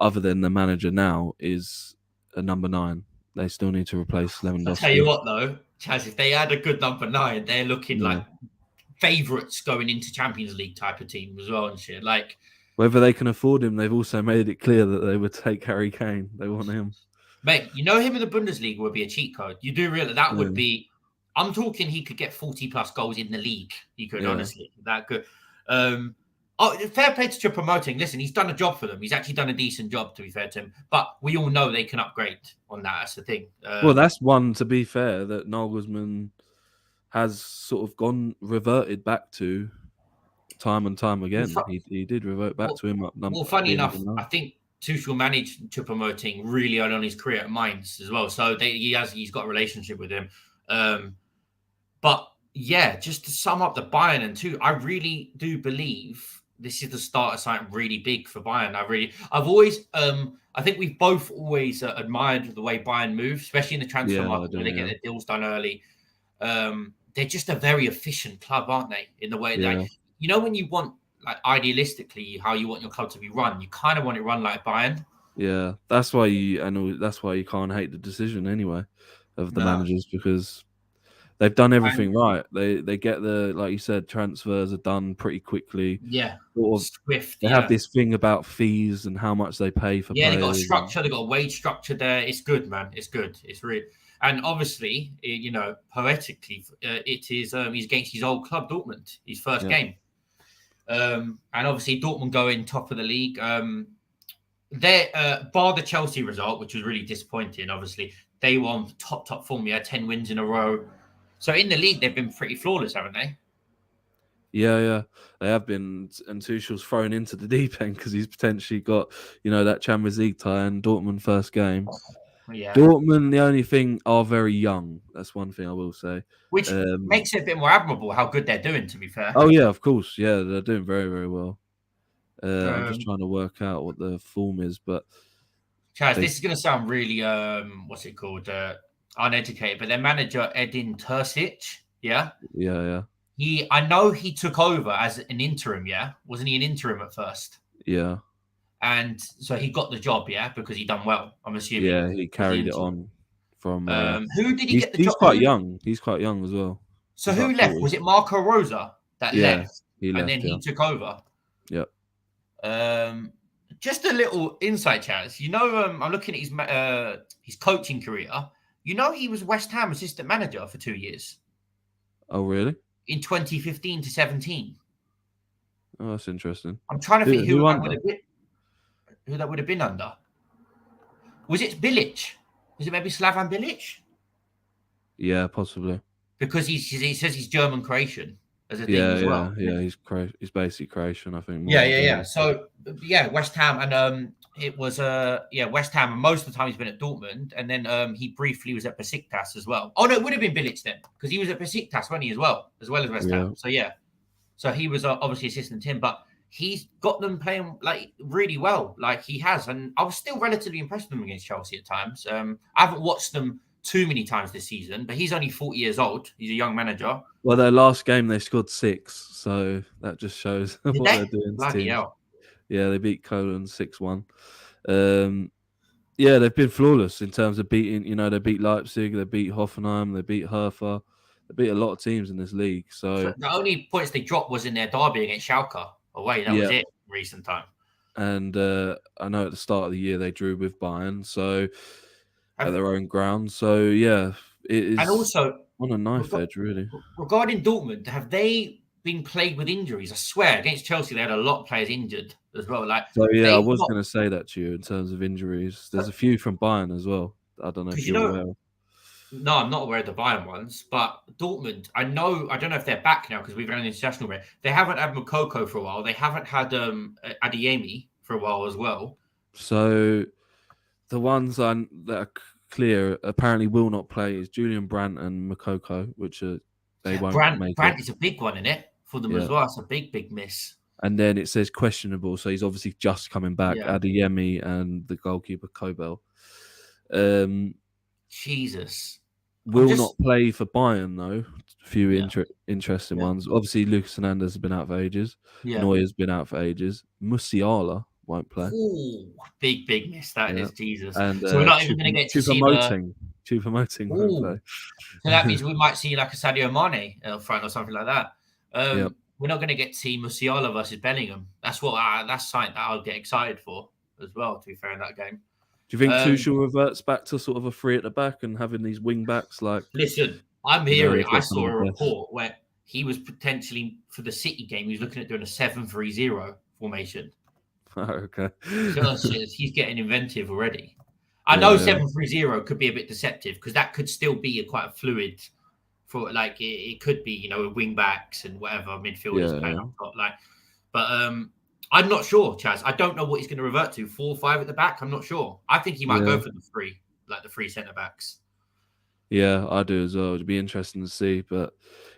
other than the manager now, is a number 9. They still need to replace Lewandowski. I'll tell you what, though, Chaz, if they had a good number 9, they're looking like favourites going into Champions League type of team as well and shit. Whether they can afford him, they've also made it clear that they would take Harry Kane. They want him. Mate, him in the Bundesliga would be a cheat code. You do realize that would be. I'm talking he could get 40 plus goals in the league. He could honestly that good. Oh, fair play to promoting. Listen, he's done a job for them. He's actually done a decent job, to be fair to him. But we all know they can upgrade on that. That's the thing. Well, that's one, to be fair, that Nagelsmann has sort of reverted back to time and time again. He did revert back to him. Well, funny enough, I think Tuchel managed to promoting really early on his career at Mainz as well. So he's got a relationship with him. But yeah, just to sum up the Bayern and two, I really do believe this is the start of something really big for Bayern. I think we've both always admired the way Bayern move, especially in the transfer market where they get their deals done early. They're just a very efficient club, aren't they? In the way that, when you want, like, idealistically, how you want your club to be run, you kind of want it run like Bayern. Yeah, that's why you can't hate the decision anyway of the managers, because they've done everything right. They get like you said, transfers are done pretty quickly. Yeah, swift. They have this thing about fees and how much they pay for players. They got a structure. They got a wage structure there. It's good, man. It's good. It's really, and obviously, poetically, it is. He's against his old club, Dortmund. His first game, and obviously Dortmund going top of the league. They bar the Chelsea result, which was really disappointing. Obviously, they were on top form. 10 wins in a row. So in the league, they've been pretty flawless, haven't they? Yeah, they have been. And Tuchel's thrown into the deep end because he's potentially got, that Champions League tie and Dortmund first game. Yeah. Dortmund, the only thing, are very young. That's one thing I will say. Which makes it a bit more admirable how good they're doing, to be fair. Oh, yeah, of course. Yeah, they're doing very, very well. I'm just trying to work out what the form is, but... Chaz, this is going to sound really, what's it called? Uneducated, but their manager, Edin Terzic, Yeah. I know he took over as an interim, Wasn't he an interim at first? Yeah. And so he got the job, because he done well, I'm assuming. Yeah, he carried it on from... who did he get the job? He's quite young. He's quite young as well. So who left? 40. Was it Marco Rosa that left? He left, and then he took over? Yep. Just a little insight, Chaz. I'm looking at his coaching career. He was West Ham assistant manager for 2 years. Oh, really? In 2015 to 17. Oh, that's interesting. I'm trying to think who that would have been under. Was it Bilic? Was it maybe Slavan Bilic? Yeah, possibly. Because he says he's German Croatian as a thing as well. Yeah, he's basically Croatian, I think. Yeah. So West Ham, and it was West Ham, and most of the time he's been at Dortmund, and then he briefly was at Besiktas as well. Oh no, it would have been Bilic then, because he was at Besiktas, wasn't he, as well as West Ham. So he was obviously assistant to him, but he's got them playing like really well, like he has, and I was still relatively impressed with them against Chelsea at times. I haven't watched them too many times this season, but he's only 40 years old. He's a young manager. Well, their last game they scored 6, so that just shows what they're doing. Bloody hell. Yeah, they beat Cologne 6-1. They've been flawless in terms of beating. They beat Leipzig, they beat Hoffenheim, they beat Hertha, they beat a lot of teams in this league. So the only points they dropped was in their derby against Schalke away. That was it. Recent time. And I know at the start of the year they drew with Bayern, so at their own ground. So it is. And also on a knife edge, really. Regarding Dortmund, have they been plagued with injuries? I swear, against Chelsea, they had a lot of players injured as well. I was going to say that to you in terms of injuries. There's a few from Bayern as well. I don't know if you're aware. No, I'm not aware of the Bayern ones, but Dortmund, I don't know if they're back now because we've had an international break. They haven't had Moukoko for a while. They haven't had Adeyemi for a while as well. So the ones that are clear apparently will not play is Julian Brandt and Moukoko, which they won't make. Brandt is a big one in it for them as well. It's a big miss. And then it says questionable, so he's obviously just coming back. Adeyemi and the goalkeeper Kobel. Jesus. Will not play for Bayern though. A few interesting ones. Obviously, Lucas Hernandez has been out for ages. Neuer's been out for ages. Musiala won't play. Ooh, big miss that is, Jesus. And, so we're not even going to get to see Choupo-Moting won't play. So that means we might see like a Sadio Mane up front or something like that. We're not going to get to see Musiala versus Bellingham. That's something that I'll get excited for as well, to be fair, in that game. Do you think Tuchel reverts back to sort of a 3 at the back and having these wing backs like? Listen, I'm hearing. I saw a report where he was potentially for the City game. He was looking at doing a 7-3-0 formation. Okay. So he's getting inventive already. I know 7-3-0 could be a bit deceptive because that could still be quite a fluid for like it could be, you know, with wing backs and whatever midfielders playing up top. Like, but I'm not sure, Chaz. I don't know what he's going to revert to. 4-5 at the back. I'm not sure. I think he might go for the three centre backs. Yeah, I do as well. It'd be interesting to see, but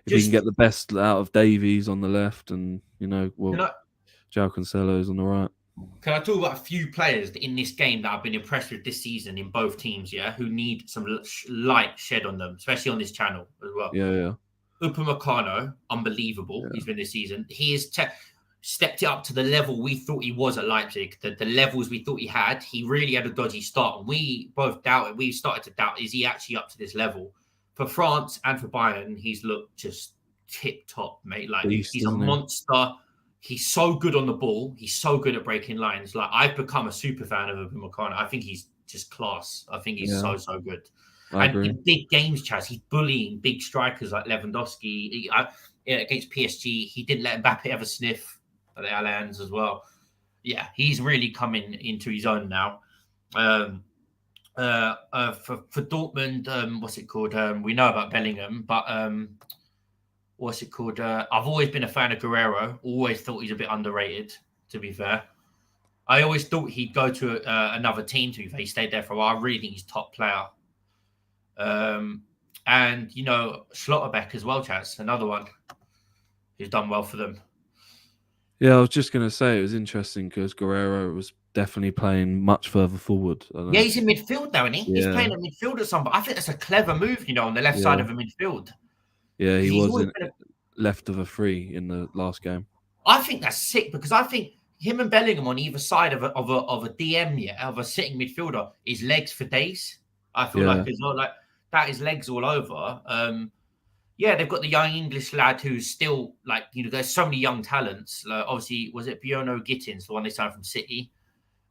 if he can get the best out of Davies on the left, and you know, well, João Cancelo's on the right. Can I talk about a few players in this game that I've been impressed with this season in both teams? Yeah, who need some light shed on them, especially on this channel as well. Yeah. Upamecano, unbelievable. He's been this season. He has stepped it up to the level we thought he was at Leipzig. The levels we thought he had. He really had a dodgy start, and we both doubted. We started to doubt: is he actually up to this level? For France and for Bayern, he's looked just tip top, mate. Like he's a monster. He's so good on the ball. He's so good at breaking lines. Like I've become a super fan of Upamecano. I think he's just class. I think he's so good. And in big games, Chaz, he's bullying big strikers like Lewandowski. Against PSG, he didn't let Mbappe ever sniff at the Allianz as well. Yeah, he's really coming into his own now. For Dortmund, what's it called? We know about Bellingham, but what's it called? I've always been a fan of Guerrero. Always thought he's a bit underrated, to be fair. I always thought he'd go to another team, to be fair. He stayed there for a while. I really think he's top player. And, you know, Schlotterbeck as well, Chaz, another one who's done well for them. Yeah, I was just going to say it was interesting because Guerrero was definitely playing much further forward. Yeah, he's in midfield now, isn't he? Yeah. He's playing at midfield at some point. I think that's a clever move, you know, on the left side of the midfield. Yeah, he was left of a free in the last game. I think that's sick because I think him and Bellingham on either side of a DM, of a sitting midfielder, is legs for days. I feel like as well, like that is legs all over. They've got the young English lad who's still like, you know, there's so many young talents. Like, obviously, was it Bjorno Gittins, the one they signed from City?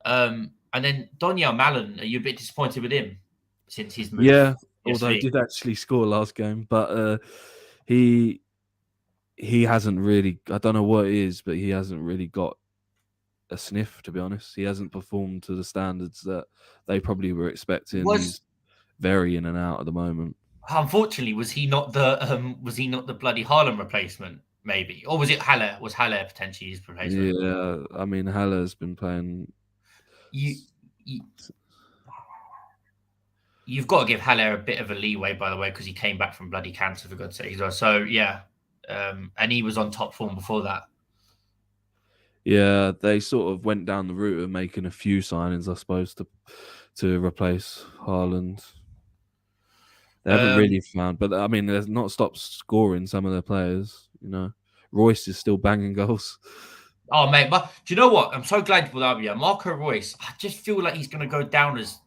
And then Donyell Malen, are you a bit disappointed with him since he's moved? Yeah, although he did actually score last game, but he hasn't really, I don't know what it is, but he hasn't really got a sniff, to be honest. He hasn't performed to the standards that they probably were expecting. He's very in and out at the moment. Unfortunately, was he not the bloody Haaland replacement? Maybe, or was it Haller? Was Haller potentially his replacement? Yeah, I mean Haller's been playing. You've got to give Haller a bit of a leeway, by the way, because he came back from bloody cancer, for God's sake. So yeah, and he was on top form before that. Yeah, they sort of went down the route of making a few signings, I suppose, to replace Haaland. They haven't really found, but I mean, they've not stopped scoring some of their players. You know, Royce is still banging goals. Oh, mate, but do you know what? I'm so glad for that. Marco Reus, I just feel like he's going to go down as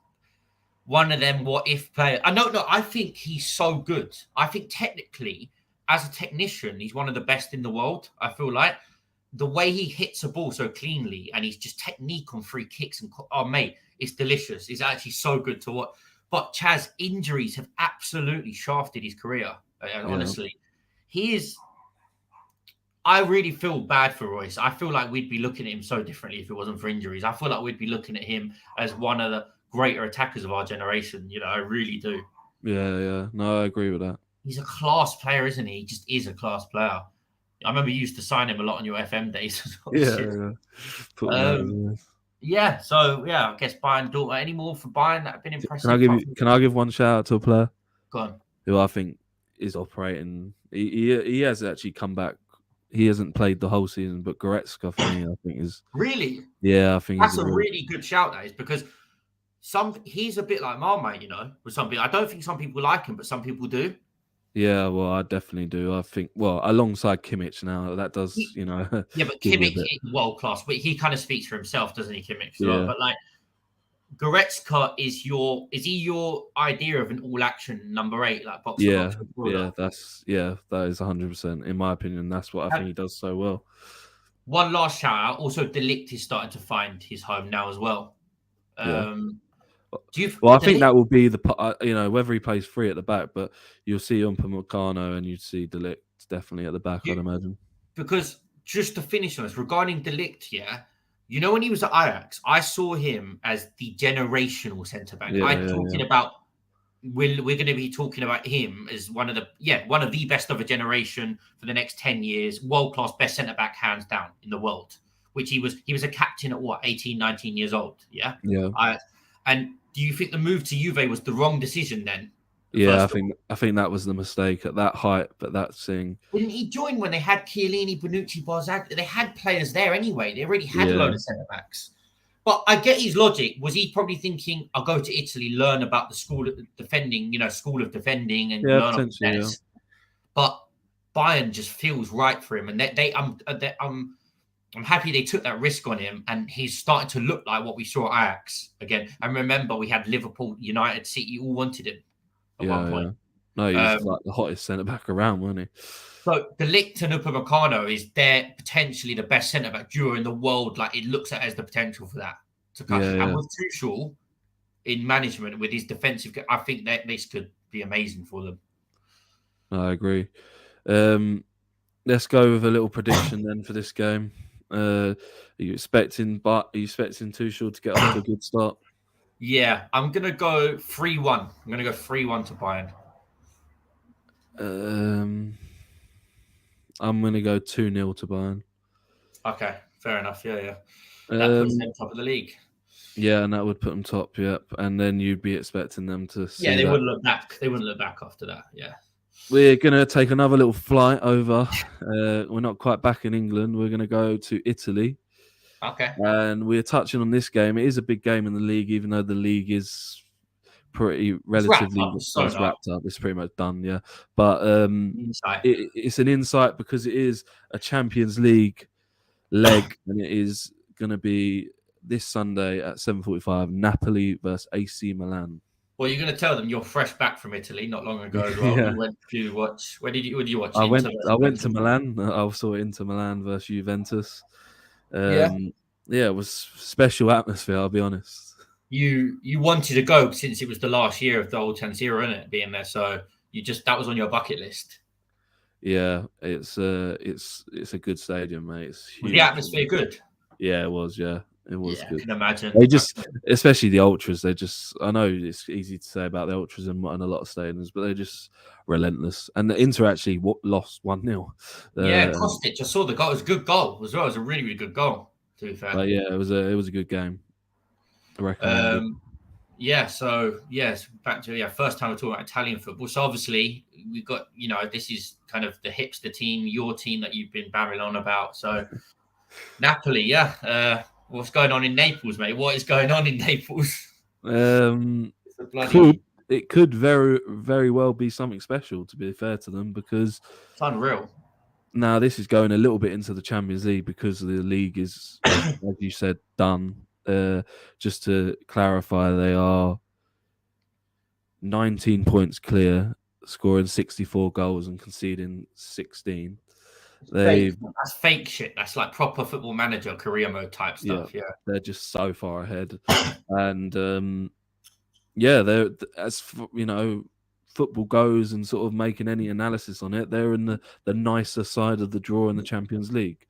one of them what-if players. I think he's so good. I think technically, as a technician, he's one of the best in the world, I feel like. The way he hits a ball so cleanly and he's just technique on free kicks. Mate, it's delicious. It's actually so good to watch. But Chaz, injuries have absolutely shafted his career. Honestly, he is. I really feel bad for Royce. I feel like we'd be looking at him so differently if it wasn't for injuries. I feel like we'd be looking at him as one of the greater attackers of our generation. You know, I really do. Yeah. No, I agree with that. He's a class player, isn't he? He just is a class player. I remember you used to sign him a lot on your FM days. Yeah. So I guess Bayern Dortmund. Any more for Bayern that have been impressive? Can I give one shout out to a player? Go on. Who I think is operating. He has actually come back. He hasn't played the whole season, but Goretzka for me, I think is really. Yeah, I think that's a really good shout. That is because he's a bit like Marmite, you know. With some people, I don't think some people like him, but some people do. Yeah, well, I definitely do. I think, alongside Kimmich now, that does, you know. Yeah, but Kimmich is world class, but he kind of speaks for himself, doesn't he, Kimmich? Yeah. But like, Goretzka is he your idea of an all-action number 8, like box? Yeah, that is 100%. In my opinion, that's what I think he does so well. One last shout out. Also, De Ligt is starting to find his home now as well. I think that will be the, you know, whether he plays free at the back, but you'll see Upamecano and you see De Ligt definitely at the back, I'd imagine. Because just to finish on this, regarding De Ligt, you know, when he was at Ajax, I saw him as the generational centre back. About we're going to be talking about him as one of the best of a generation for the next 10 years, world class, best centre back hands down in the world. Which he was a captain at 18, 19 years old. Yeah. And do you think the move to Juve was the wrong decision then? Yeah, I think that was the mistake at that height, but that's thing. Didn't he join when they had Chiellini, Bonucci, Barzagli? They had players there anyway. They already had a load of centre backs. But I get his logic. Was he probably thinking, I'll go to Italy, learn about the school of defending, and learn about tennis. But Bayern just feels right for him. And I'm happy they took that risk on him, and he's starting to look like what we saw at Ajax again. And remember, we had Liverpool, United, City, all wanted him at one point. Yeah. No, he was like the hottest centre-back around, wasn't he? So De Ligt and Upamecano is potentially the best centre-back duo in the world. Like, it looks at as the potential for that to come. And with Tuchel in management, with his defensive, I think that this could be amazing for them. I agree. Let's go with a little prediction then for this game. Are you expecting Tuchel to get off to a good start? Yeah, I'm gonna go 3-1. I'm gonna go 3-1 to Bayern. I'm gonna go 2-0 to Bayern. Okay, fair enough. Yeah. That puts them top of the league. Yeah, and that would put them top. Yep, and then you'd be expecting them to. They wouldn't look back. They wouldn't look back after that. Yeah. We're going to take another little flight over. We're not quite back in England. We're going to go to Italy. Okay. And we're touching on this game. It is a big game in the league, even though the league is pretty relatively wrapped up. It's pretty much done, yeah. But it's an insight because it is a Champions League leg, and it is going to be this Sunday at 7:45, Napoli versus AC Milan. Well, you're going to tell them you're fresh back from Italy not long ago as well. You went to watch. Where did you watch? I went to Milan. I saw Inter Milan versus Juventus. It was special atmosphere. I'll be honest. You wanted to go since it was the last year of the old San Siro, isn't it? Being there, so that was on your bucket list. Yeah, it's a good stadium, mate. It's huge. Was the atmosphere good? Yeah, it was. Yeah. It was good. I can imagine. They just, especially the ultras, I know it's easy to say about the ultras in a lot of stadiums, but they're just relentless. And the Inter actually lost 1-0. Kostic. I saw the goal. It was a good goal as well. It was a really, really good goal, to be fair. But yeah, it was a good game. I recommend it. Back to first time we're talking about Italian football. So obviously we've got, this is kind of the hipster team, your team that you've been babbling on about. So Napoli, what's going on in Naples, mate? What is going on in Naples? It could very, very well be something special, to be fair to them, because it's unreal. Now this is going a little bit into the Champions League because the league is, as you said, done. Just to clarify, they are 19 points clear, scoring 64 goals and conceding 16. That's fake shit. That's like proper Football Manager career mode type stuff. Yeah, they're just so far ahead, and they're football goes and sort of making any analysis on it, they're in the nicer side of the draw in the Champions League.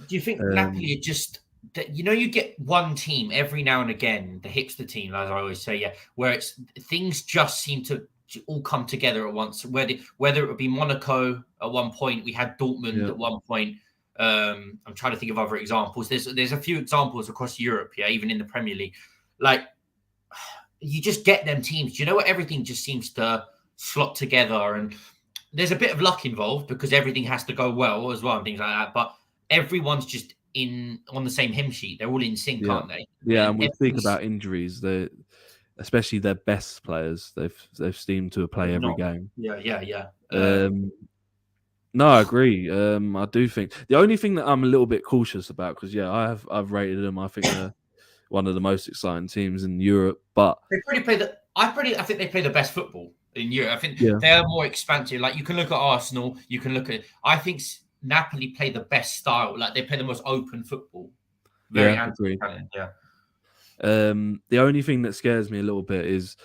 Do you think Napoli are just you get one team every now and again, the hipster team, as I always say, where things just seem to all come together at once. Whether it would be Monaco at one point, we had Dortmund at one point. I'm trying to think of other examples. There's a few examples across Europe, even in the Premier League. Like, you just get them teams. You know what? Everything just seems to slot together, and there's a bit of luck involved because everything has to go well as well and things like that. But everyone's just on the same hymn sheet. They're all in sync, aren't they? Yeah, and we speak about injuries. Especially their best players, they've seemed to play every game. Yeah. No, I agree. I do think the only thing that I'm a little bit cautious about, because I've rated them. I think they're one of the most exciting teams in Europe. But I think they play the best football in Europe. I think they're more expansive. Like, you can look at Arsenal, you can look at. I think Napoli play the best style. Like, they play the most open football. Very anti-Italian. Yeah. The only thing that scares me a little bit is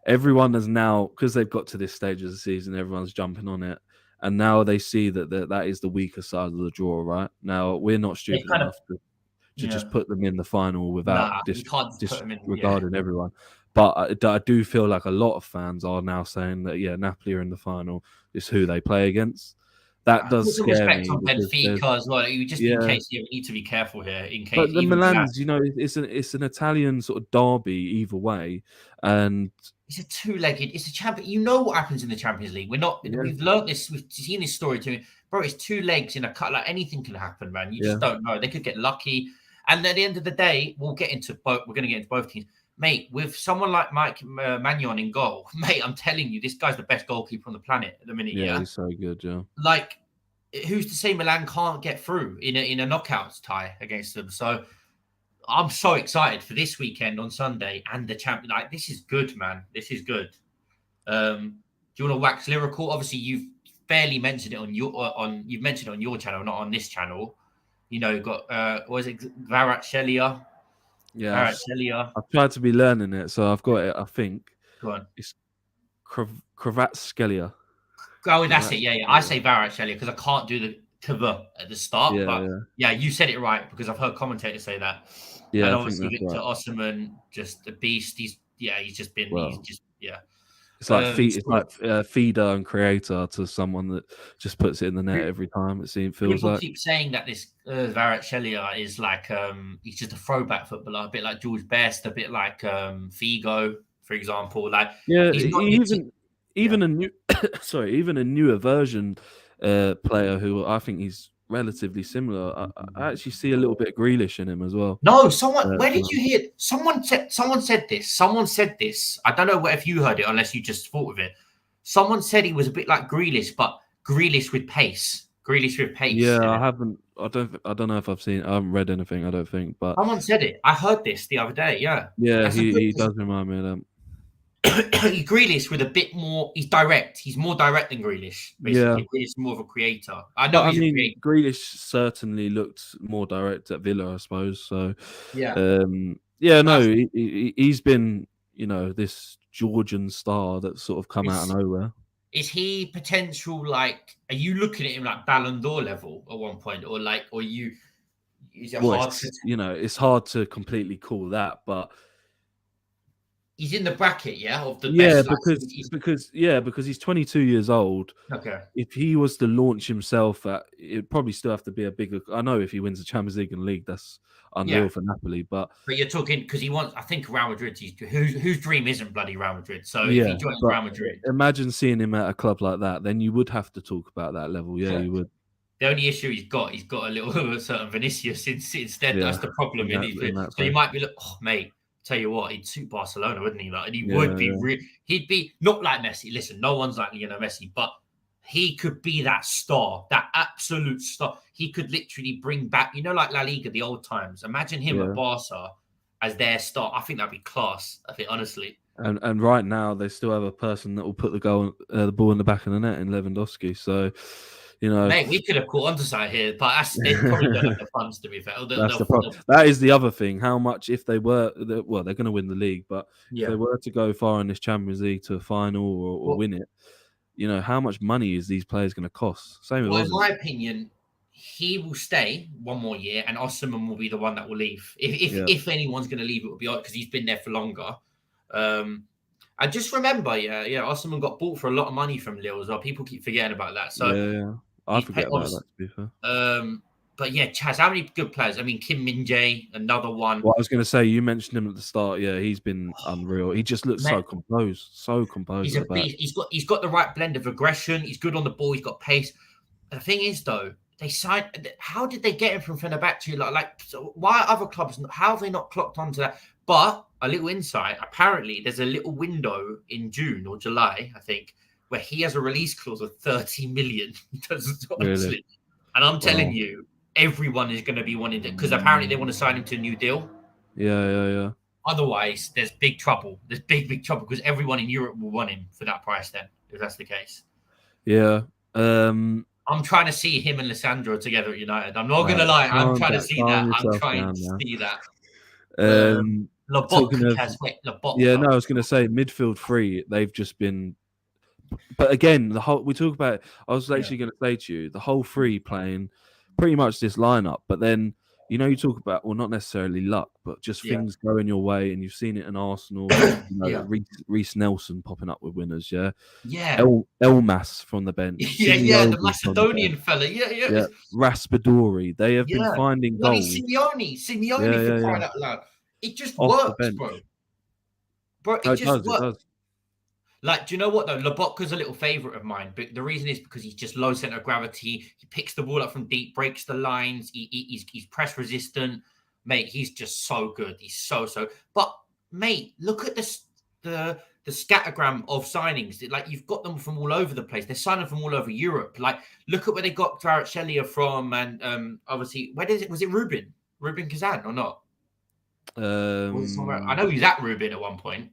everyone has now, because they've got to this stage of the season, everyone's jumping on it, and now they see that is the weaker side of the draw. Right now, we're not stupid enough to just put them in the final without disregarding everyone. But I do feel like a lot of fans are now saying that Napoli are in the final. It's who they play against. That does scare me. On Benfica as well. You just in case you need to be careful here. In case, but the Milan's, it's an Italian sort of derby either way, and it's a two-legged. It's a champion. You know what happens in the Champions League. We've learned this. We've seen this story too, bro. It's two legs in a cut. Like anything can happen, man. You just don't know. They could get lucky, and at the end of the day, we'll get into both. We're going to get into both teams. Mate, with someone like Mike Maignan in goal, mate, I'm telling you, this guy's the best goalkeeper on the planet at the minute. Yeah, he's so good. Yeah, like, who's to say Milan can't get through in a knockouts tie against them? So, I'm so excited for this weekend on Sunday and the champion. Like, this is good, man. This is good. Do you want to wax lyrical? Obviously, you've barely mentioned it you've mentioned it on your channel, not on this channel. You've got what is it, Kvaratskhelia? Yeah, I've tried to be learning it, so I've got it. I think. Go on. It's Kvaratskhelia. Oh, that's it. Yeah. I say Kvaratskhelia because I can't do the kv at the start. Yeah, you said it right because I've heard commentators say that. Yeah, and obviously Victor Osimhen, just a beast. He's just been. It's like feeder and creator to someone that just puts it in the net every time. It feels people like. Keep saying that this Kvaratskhelia is like he's just a throwback footballer, a bit like George Best, a bit like Figo, for example. Like even a new even a newer version player who I think he's relatively similar. I actually see a little bit of Grealish in him as well. No, where did you hear? Someone said this. I don't know if you heard it, unless you just thought of it. Someone said he was a bit like Grealish, but Grealish with pace. Yeah, I haven't. I don't know if I've seen. I haven't read anything. I don't think. But someone said it. I heard this the other day. Yeah. Yeah, he does remind me of them. Grealish with a bit more. He's direct. He's more direct than Grealish. Basically, Grealish is more of a creator. Grealish certainly looked more direct at Villa, I suppose. So he's been this Georgian star that's sort of come out of nowhere. Is he potential? Like, are you looking at him like Ballon d'Or level at one point, or you? Is it hard? It's hard to completely call that, but. He's in the bracket, of the best. Because he's 22 years old. Okay. If he was to launch himself it'd probably still have to be a bigger. I know if he wins the Champions League and League, that's unreal for Napoli. But you're talking because he wants. I think Real Madrid. Whose dream isn't bloody Real Madrid. So if he joins Real Madrid, imagine seeing him at a club like that. Then you would have to talk about that level. Yeah, you would. The only issue he's got a little certain Vinicius instead. That's the problem. So you might be like, oh mate. Tell you what, he'd suit Barcelona, wouldn't he? Like, and he would be. He'd be not like Messi. Listen, no one's like Lionel Messi, but he could be that star, that absolute star. He could literally bring back, like La Liga, the old times. Imagine him at Barca as their star. I think that'd be class. I think honestly. And right now they still have a person that will put the ball in the back of the net in Lewandowski. So. Mate, we could have caught onto something here, but they probably don't have the funds, to be fair. That's the problem. That is the other thing. How much, if they were, they're going to win the league, but if they were to go far in this Champions League to a final or win it, how much money is these players going to cost? Same with in my opinion, he will stay one more year, and Osimhen will be the one that will leave. If anyone's going to leave, it will be odd because he's been there for longer. I just remember, Osimhen got bought for a lot of money from Lille as well. People keep forgetting about that. So I forget about that, to be fair. But Chaz, how many good players? I mean, Kim Min-jae, another one. Well, I was going to say, you mentioned him at the start. Yeah, he's been unreal. He just looks so composed. He's a beast. He's got the right blend of aggression. He's good on the ball. He's got pace. The thing is, though, they signed. How did they get him from Fenerbahce? Why other clubs? How have they not clocked onto that? But a little insight. Apparently, there's a little window in June or July, I think, where he has a release clause of 30 million. Really? And I'm telling you, everyone is going to be wanting to, because apparently they want to sign him to a new deal. Yeah. Otherwise, there's big trouble. There's big trouble because everyone in Europe will want him for that price then, if that's the case. Yeah. I'm trying to see him and Lissandro together at United. I'm not going to lie. I'm trying to see that. I'm trying to see that. I was going to say midfield three. They've just been But again, we talk about. I was actually going to say to you, the whole three playing pretty much this lineup. But then you talk about, well, not necessarily luck, but just things going your way, and you've seen it in Arsenal. Reece Nelson popping up with winners. Elmas from the bench. The Macedonian fella. Yeah. Raspadori. They have been finding goals. Simeone for crying out loud. It just works, bro. It just works. It does. Like, do you know what though? Lobotka's a little favourite of mine, but the reason is because he's just low centre of gravity. He picks the ball up from deep, breaks the lines. He's press resistant, mate. He's just so good. He's so. But mate, look at the scattergram of signings. Like, you've got them from all over the place. They're signing from all over Europe. Like, look at where they got Kvaratskhelia from, and obviously, was it Rubin Kazan or not? I know he's at Rubin at one point.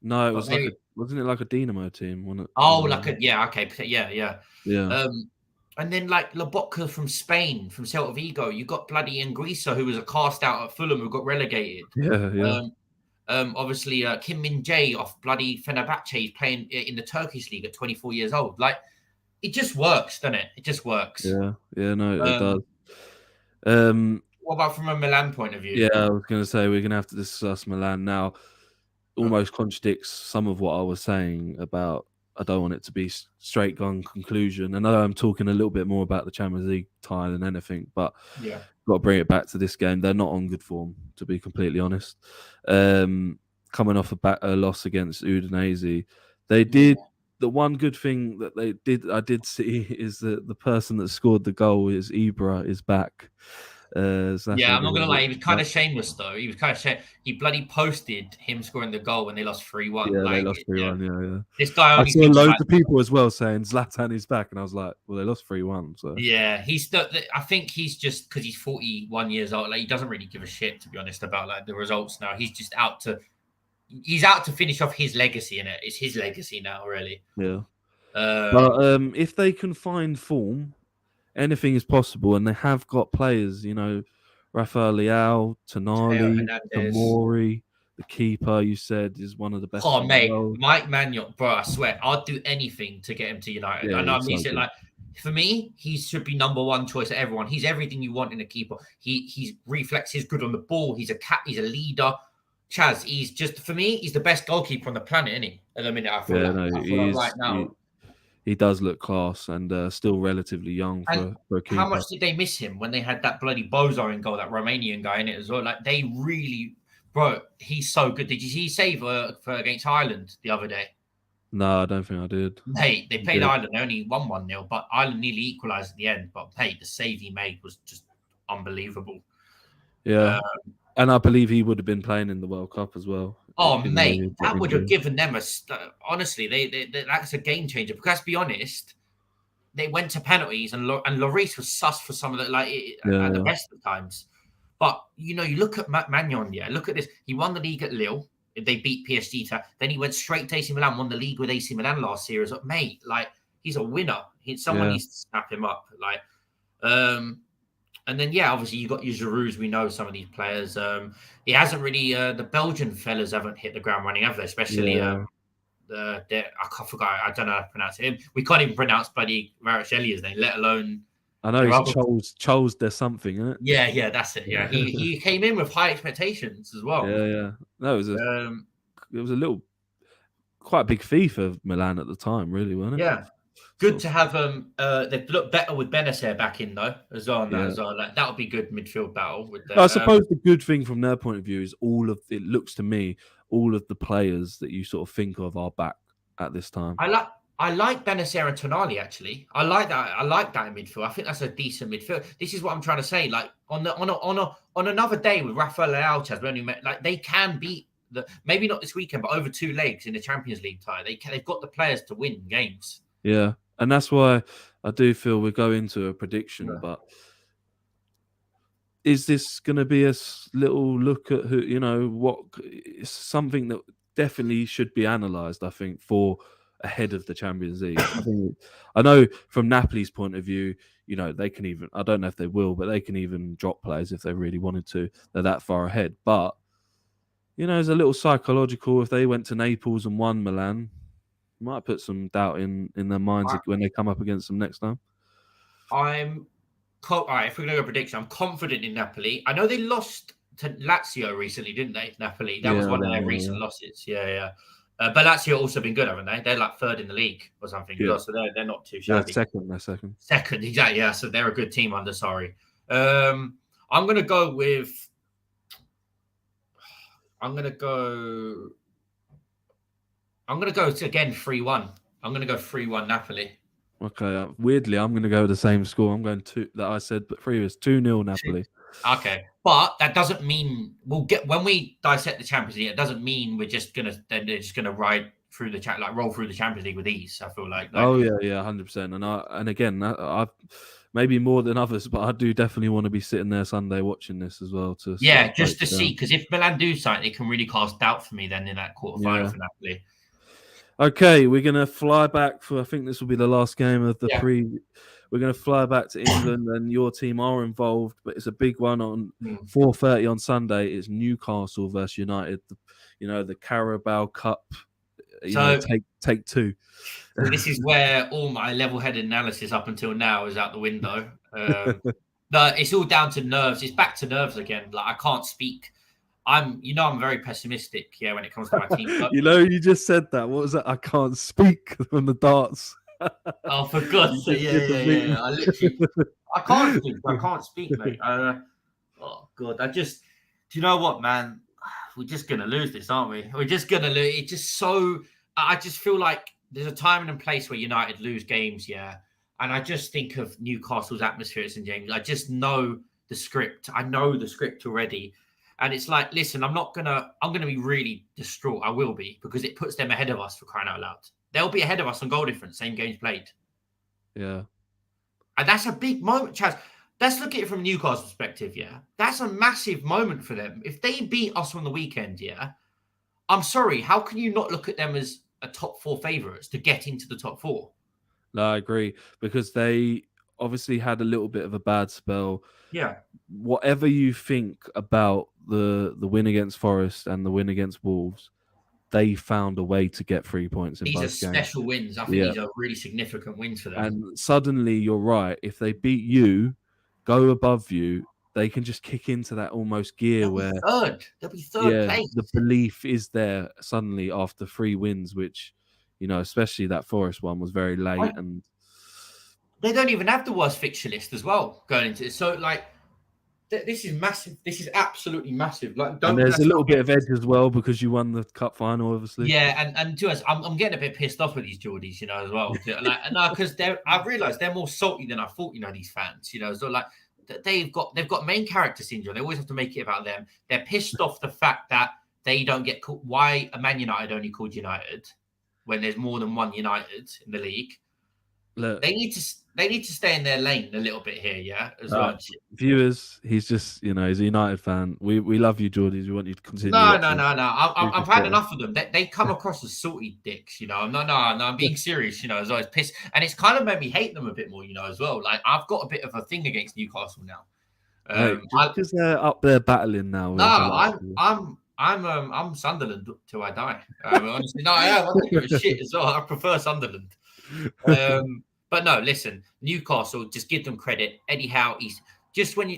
No, it was wasn't it like a Dinamo team? Wasn't it? Oh, okay. Yeah. And then like Lobotka from Spain, from Celta Vigo. You got bloody Anguissa, who was a cast out at Fulham, who got relegated. Yeah. Obviously, Kim Min Jae off bloody Fenerbahce. He's playing in the Turkish league at 24 years old. Like, it just works, doesn't it? It just works. Yeah. No, it does. What about from a Milan point of view? Yeah, I was going to say we're going to have to discuss Milan now. Almost contradicts some of what I was saying about I don't want it to be straight gun conclusion. I know I'm talking a little bit more about the Champions League tie than anything, but got to bring it back to this game. They're not on good form, to be completely honest. Coming off a loss against Udinese, they did the one good thing that they did. I did see is that the person that scored the goal is Ibra is back. I'm not gonna lie, he was kind of shameless though. He was kind of shameless. He bloody posted him scoring the goal when they lost 3-1. Yeah, they lost 3-1. Yeah. This guy. I saw loads of people as well saying Zlatan is back, and I was like, well, they lost 3-1. So he's. I think he's just because he's 41 years old. Like, he doesn't really give a shit, to be honest, about like the results now. He's just out to. He's out to finish off his legacy, in it. It's his legacy now, really. Yeah. But if they can find form, anything is possible, and they have got players, Rafael Leao, Tonali, Tomori, the keeper you said is one of the best. Oh, mate, Mike Maignan, bro, I swear, I'd do anything to get him to United. I know I'm using it like, for me, he should be number one choice of everyone. He's everything you want in a keeper. He's reflexes good on the ball. He's a leader. Chaz, he's just, for me, he's the best goalkeeper on the planet, isn't he? At the minute, I feel right now. He does look class and still relatively young for a keeper. How much did they miss him when they had that bloody Bozo in goal, that Romanian guy in it as well? Like, they really, bro, he's so good. Did you see he save for against Ireland the other day? No, I don't think I did. Hey, they played Ireland. They only won 1-0, but Ireland nearly equalised at the end. But hey, the save he made was just unbelievable. Yeah. And I believe he would have been playing in the World Cup as well. Oh, mate, that would have given them honestly, they that's a game changer. Because let's be honest, they went to penalties, and Lloris was sus for some of the at the best of times. But you look at Maignan. Yeah, look at this. He won the league at Lille. They beat PSG. Then he went straight to AC Milan. Won the league with AC Milan last year. Mate, like, he's a winner. Someone needs to snap him up. Like, and then, obviously, you got your Giroux. We know some of these players. He hasn't really. The Belgian fellas haven't hit the ground running, have they? Especially I forgot. I don't know how to pronounce it. We can't even pronounce bloody Kvaratskhelia name, let alone. I know he's Charles. There's something in it. Yeah, that's it. Yeah, he came in with high expectations as well. Yeah. No, it was quite a big fee for Milan at the time, really, wasn't it? Yeah. Good to have they look better with Benacer back in though as well. Like, that would be good midfield battle. With I suppose the good thing from their point of view is it looks to me all of the players that you sort of think of are back at this time. I like Benacer and Tonali actually. I like that. I like that in midfield. I think that's a decent midfield. This is what I'm trying to say. Like on another day with Rafael Leao, when you met, like, they can beat maybe not this weekend, but over 2 legs in the Champions League tie. They've got the players to win games. Yeah. And that's why I do feel we go into a prediction, but is this going to be a little look at what something that definitely should be analysed, I think, for ahead of the Champions League. I know from Napoli's point of view, they can even, I don't know if they will, but they can even drop players if they really wanted to. They're that far ahead. But, there's a little psychological, if they went to Naples and won Milan, Might put some doubt in their minds when they come up against them next time. All right, if we're going to go prediction, I'm confident in Napoli. I know they lost to Lazio recently, didn't they? Napoli. That was one of their recent losses. Yeah. But Lazio also been good, haven't they? They're like third in the league or something. Yeah. So they're not too shabby. They're second. Second, exactly. Yeah, so they're a good team under Sarri. I'm going to go with... I'm going to go again 3-1. I'm going to go 3-1 Napoli. Okay. Weirdly, I'm going to go with the same score. I'm going that I said, but 2-0 Napoli. Okay, but that doesn't mean when we dissect the Champions League. It doesn't mean we're just gonna ride through roll through the Champions League with ease. I feel like oh yeah, 100%. And again, I maybe more than others, but I do definitely want to be sitting there Sunday watching this as well. Just to see, because if Milan do something, it can really cast doubt for me then in that quarterfinal for Napoli. Okay, we're gonna fly back for. I think this will be the last game of the We're going to fly back to England, and your team are involved, but it's a big one on 4:30 on Sunday. It's Newcastle versus United. The Carabao Cup. Take two. So this is where all my level-headed analysis up until now is out the window. No, it's all down to nerves. It's back to nerves again. Like I can't speak. I'm very pessimistic. Yeah, when it comes to my team. You just said that. What was that? I can't speak from the darts. Oh, for God's sake! Yeah. I can't speak, mate. Oh God, do you know what, man? We're just gonna lose this, aren't we? We're just gonna lose. It's just so. I just feel like there's a time and a place where United lose games, and I just think of Newcastle's atmosphere at St James. I just know the script. I know the script already, and it's like, listen, I'm gonna be really distraught. I will be, because it puts them ahead of us, for crying out loud. They'll be ahead of us on goal difference, same games played. Yeah. And that's a big moment, Chaz. Let's look at it from Newcastle's perspective, That's a massive moment for them. If they beat us on the weekend, I'm sorry, how can you not look at them as a top 4 favourites to get into the top 4? No, I agree, because they obviously had a little bit of a bad spell. Yeah. Whatever you think about the win against Forest and the win against Wolves, they found a way to get 3 points in both games. These are special wins. I think these are really significant wins for them. And suddenly, you're right. If they beat you, go above you, they can just kick into that almost gear where they'll be third place. The belief is there suddenly after 3 wins, which, especially that Forest one was very late. And they don't even have the worst fixture list as well going into it. So, this is massive. This is absolutely massive. And there's a little bit of edge as well because you won the cup final, obviously. Yeah, and to us, I'm getting a bit pissed off with these Geordies, as well. Because I've realised they're more salty than I thought. These fans, so they've got main character syndrome. They always have to make it about them. They're pissed off the fact that they don't get called. Why a Man United only called United when there's more than one United in the league? Look, they need to stay in their lane a little bit here, as well. Viewers, he's just, he's a United fan. We love you, Geordies. We want you to continue. No. I've had enough of them. They come across as salty dicks, No, I'm being serious, as always pissed. And it's kind of made me hate them a bit more, as well. Like, I've got a bit of a thing against Newcastle now. Because they're up there battling now. No, I'm Sunderland till I die. Honestly, no, I don't give a shit as well. I prefer Sunderland. But no, listen, Newcastle, just give them credit. Eddie Howe, he's just when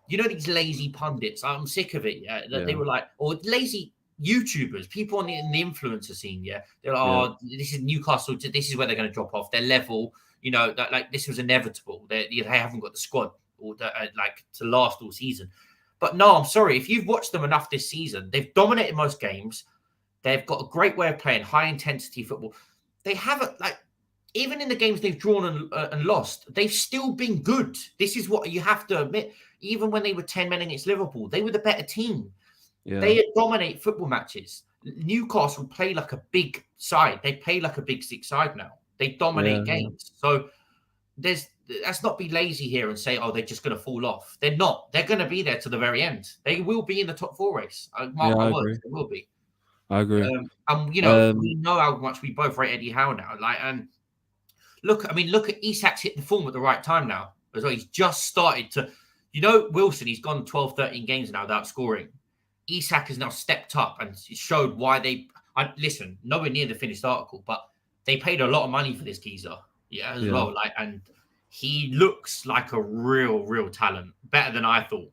these lazy pundits, I'm sick of it. They were like, or lazy YouTubers, people in the influencer scene. They're like, this is Newcastle. This is where they're going to drop off. Their level, this was inevitable. They haven't got the squad to last all season. But no, I'm sorry. If you've watched them enough this season, they've dominated most games. They've got a great way of playing high intensity football. They haven't even in the games they've drawn and lost, they've still been good. This is what you have to admit. Even when they were 10 men against Liverpool, they were the better team. Yeah. They dominate football matches. Newcastle play like a big side. They play like a big 6 side now. They dominate games. So let's not be lazy here and say, they're just going to fall off. They're not. They're going to be there to the very end. They will be in the top 4 race. Mark my words, they will be. I agree. We know how much we both rate Eddie Howe now. Look at Isak's hit the form at the right time now as well. He's just started to, Wilson, he's gone 12, 13 games now without scoring. Isak has now stepped up and showed why nowhere near the finished article, but they paid a lot of money for this geezer, as well. Like, and he looks like a real talent, better than I thought.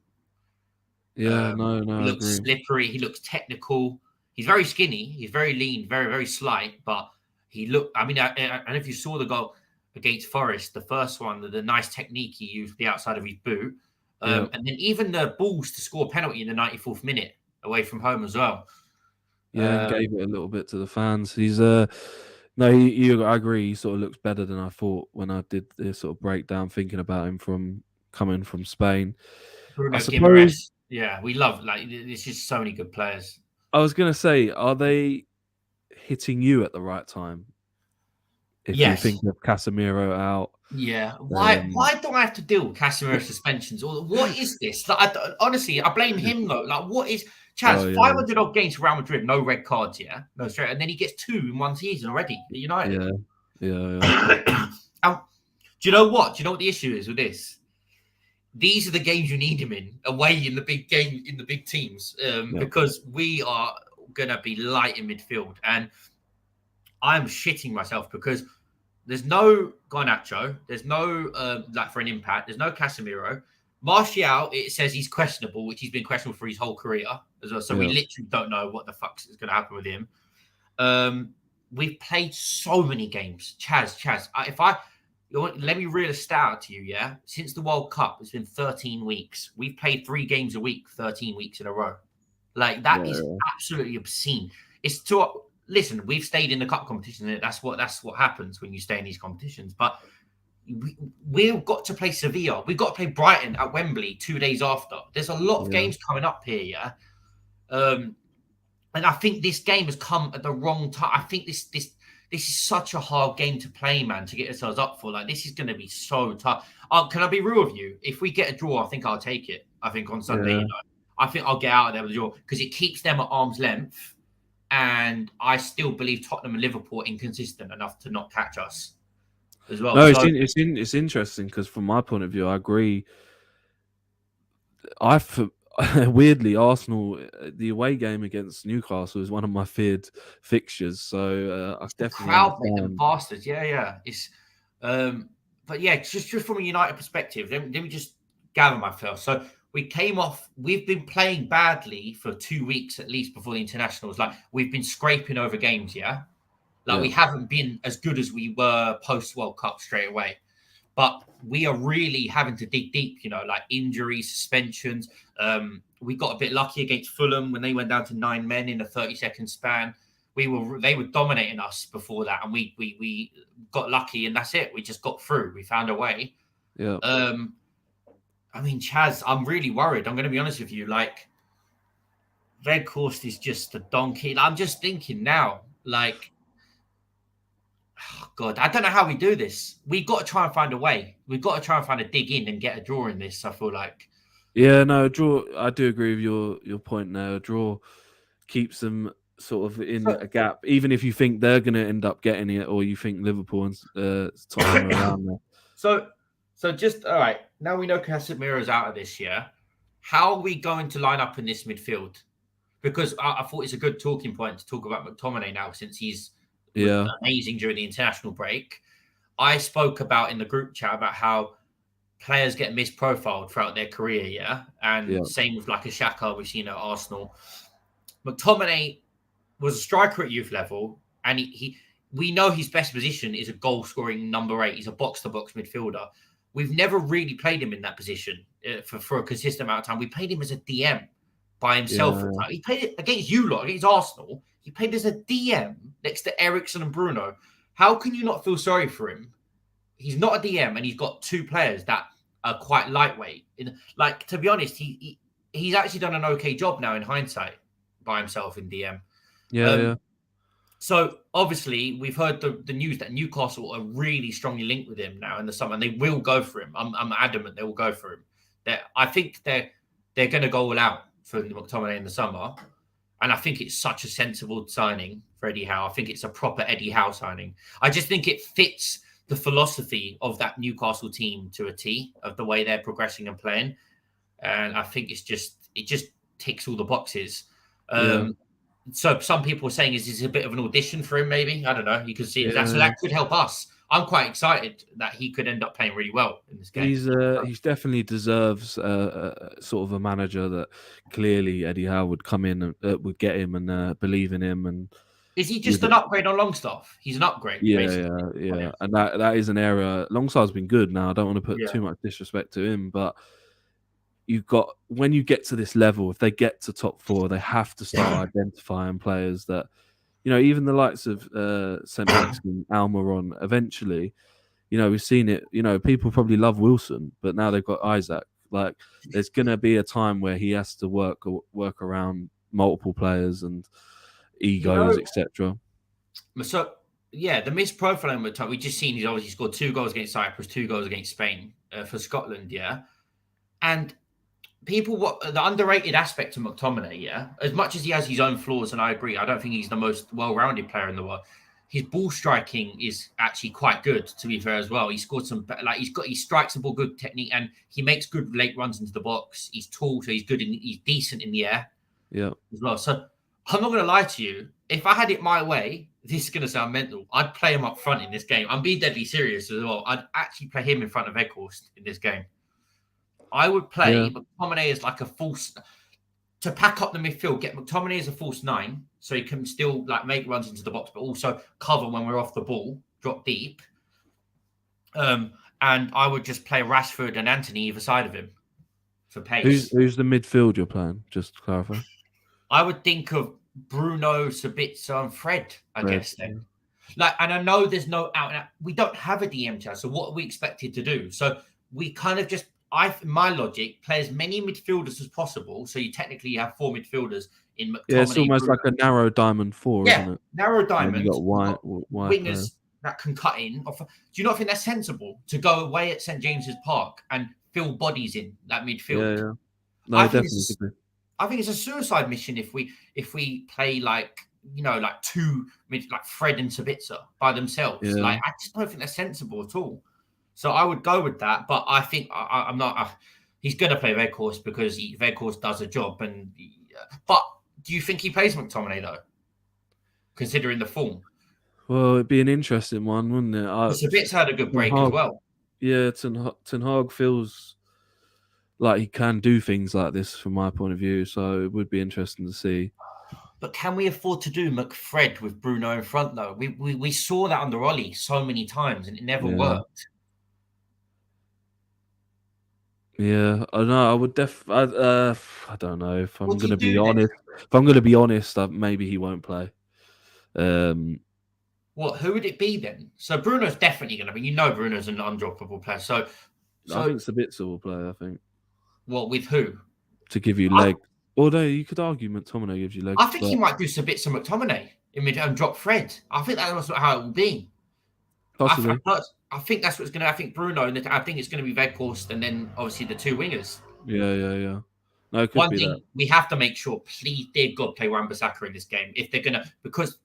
Yeah, He I looks agree. slippery. He looks technical. He's very skinny. He's very lean, very slight. But he looked. I mean, and if you saw the goal against Forest, the first one, the nice technique he used the outside of his boot, and then even the balls to score a penalty in the 94th minute away from home as well. Yeah, and gave it a little bit to the fans. He's I agree. He sort of looks better than I thought when I did this sort of breakdown, thinking about him from coming from Spain. Bruno I suppose. Yeah, we love, like, there's just so many good players. I was gonna say, are they hitting you at the right time? If you think of Casemiro out, why don't I have to deal with Casemiro suspensions? Or what is this? Like, honestly, I blame him though. Like, what is Chaz? 500 odd games for Real Madrid, no red cards, no straight, and then he gets 2 in one season already at United. Yeah. Do you know what? Do you know what the issue is with this? These are the games you need him in, away in the big game, in the big teams, because we are gonna be light in midfield, and I'm shitting myself because there's no Garnacho, there's no like for an impact, there's no Casemiro. Martial, it says he's questionable, which he's been questionable for his whole career as well. So we literally don't know what the fuck is going to happen with him. We've played so many games. Chaz, let me reel a stat out to you, yeah? Since the World Cup, it's been 13 weeks. We've played 3 games a week, 13 weeks in a row. Like, that is absolutely obscene. It's to... Listen, we've stayed in the cup competition, and that's what happens when you stay in these competitions. But we've got to play Sevilla. We've got to play Brighton at Wembley 2 days after. There's a lot of games coming up here, and I think this game has come at the wrong time. I think this is such a hard game to play, man, to get ourselves up for. Like, this is going to be so tough. Can I be real with you? If we get a draw, I think I'll take it. I think on Sunday, I think I'll get out of there with a draw because it keeps them at arm's length. And I still believe Tottenham and Liverpool are inconsistent enough to not catch us as well. No, it's interesting because from my point of view, I agree. Weirdly, Arsenal, the away game against Newcastle is one of my feared fixtures. So I definitely crowd bastards. Yeah. It's but yeah, just from a United perspective, let me just gather myself. So we've been playing badly for 2 weeks at least before the internationals. Like, we've been scraping over games, we haven't been as good as we were post World Cup straight away. But we are really having to dig deep, like injuries, suspensions. We got a bit lucky against Fulham when they went down to 9 men in a 30-second span. They were dominating us before that, and we got lucky, and that's it. We just got through. We found a way. Yeah. I mean, Chaz, I'm really worried. I'm going to be honest with you. Like, Weghorst is just a donkey. I'm just thinking now, like, oh God, I don't know how we do this. We've got to try and find a way. We've got to try and find a dig in and get a draw in this, I feel like. Yeah, no, a draw. I do agree with your point there. A draw keeps them sort of in a gap, even if you think they're going to end up getting it, or you think Liverpool and Tottenham are around there. So just, all right, now we know Casemiro's out of this year. How are we going to line up in this midfield? Because I thought it's a good talking point to talk about McTominay now, since he's amazing during the international break. I spoke about in the group chat about how players get misprofiled throughout their career, and same with like a Xhaka we've seen at Arsenal. McTominay was a striker at youth level, and we know his best position is a goal-scoring number 8. He's a box-to-box midfielder. We've never really played him in that position for a consistent amount of time. We played him as a DM by himself. Yeah. He played it against you lot, against Arsenal. He played as a DM next to Eriksen and Bruno. How can you not feel sorry for him? He's not a DM, and he's got 2 players that are quite lightweight. Like, to be honest, he's actually done an okay job now in hindsight by himself in DM. Yeah. So, obviously, we've heard the news that Newcastle are really strongly linked with him now in the summer, and they will go for him. I'm adamant they will go for him. I think they're going to go all out for McTominay in the summer, and I think it's such a sensible signing for Eddie Howe. I think it's a proper Eddie Howe signing. I just think it fits the philosophy of that Newcastle team to a T, of the way they're progressing and playing, and I think it just ticks all the boxes. So some people are saying is this a bit of an audition for him? Maybe, I don't know. You can see that, so Yeah. that could help us. I'm quite excited that he could end up playing really well in this game. He's definitely deserves sort of a manager that clearly Eddie Howe would come in and would get him and believe in him. And is he just an upgrade on Longstaff? He's an upgrade, basically. Yeah. And that is an area. Longstaff's been good. Now I don't want to put too much disrespect to him, but you've got, when you get to this level, if they get to top 4, they have to start identifying players that, even the likes of St. Maximin, Almiron, eventually. We've seen it. People probably love Wilson, but now they've got Isaac. Like, there's going to be a time where he has to work around multiple players and egos, etc. So, the misprofiling with time, we just seen he's obviously scored 2 goals against Cyprus, 2 goals against Spain for Scotland, and people, the underrated aspect of McTominay, as much as he has his own flaws, and I agree, I don't think he's the most well-rounded player in the world. His ball striking is actually quite good, to be fair as well. He scored some, he strikes the ball good technique, and he makes good late runs into the box. He's tall, so he's decent in the air, as well. So I'm not going to lie to you. If I had it my way, this is going to sound mental, I'd play him up front in this game. I'm being deadly serious as well. I'd actually play him in front of Weghorst in this game. I would play McTominay as like a false, to pack up the midfield, get McTominay as a false 9, so he can still make runs into the box, but also cover when we're off the ball, drop deep. And I would just play Rashford and Antony either side of him for pace. Who's the midfield you're playing? Just to clarify. I would think of Bruno, Sabitzer, and Fred, I guess then. And I know there's no out and out. We don't have a DM chat, so what are we expected to do? So we kind of just, my logic, play as many midfielders as possible. So you technically have 4 midfilders in McTominay. Yeah, it's almost like a narrow diamond 4, isn't it? Narrow diamond. You got wide wingers that can cut in. Do you not think that's sensible to go away at St James's Park and fill bodies in that midfield? Yeah. No, definitely could be. I think it's a suicide mission if we play 2 Fred and Sabitzer by themselves. Yeah. I just don't think that's sensible at all. So I would go with that, but I think I'm not. He's going to play Weghorst because Weghorst does a job. But do you think he plays McTominay though, considering the form? Well, it'd be an interesting one, wouldn't it? Sabitzer had a good break as well. Yeah, Ten Hag feels like he can do things like this from my point of view, so it would be interesting to see. But can we afford to do McFred with Bruno in front though? We saw that under Ollie so many times and it never worked. Yeah, I know. I would I don't know if I'm going to be honest. If I'm going to be honest, maybe he won't play. Who would it be then? So Bruno's definitely going to be. Bruno's an undroppable player. So I think Sabitzer will play. I think. What with who? To give you leg. Although you could argue McTominay gives you legs. I think he might do Sabitzer McTominay in mid and drop Fred. I think that's how it will be. Possibly. I think that's what's going to. I think Bruno, and I think it's going to be Weghorst, and then obviously the 2 wingers. Yeah. No, it could One be thing that. we have to make sure, please, dear God, play Wan-Bissaka in this game if they're gonna, because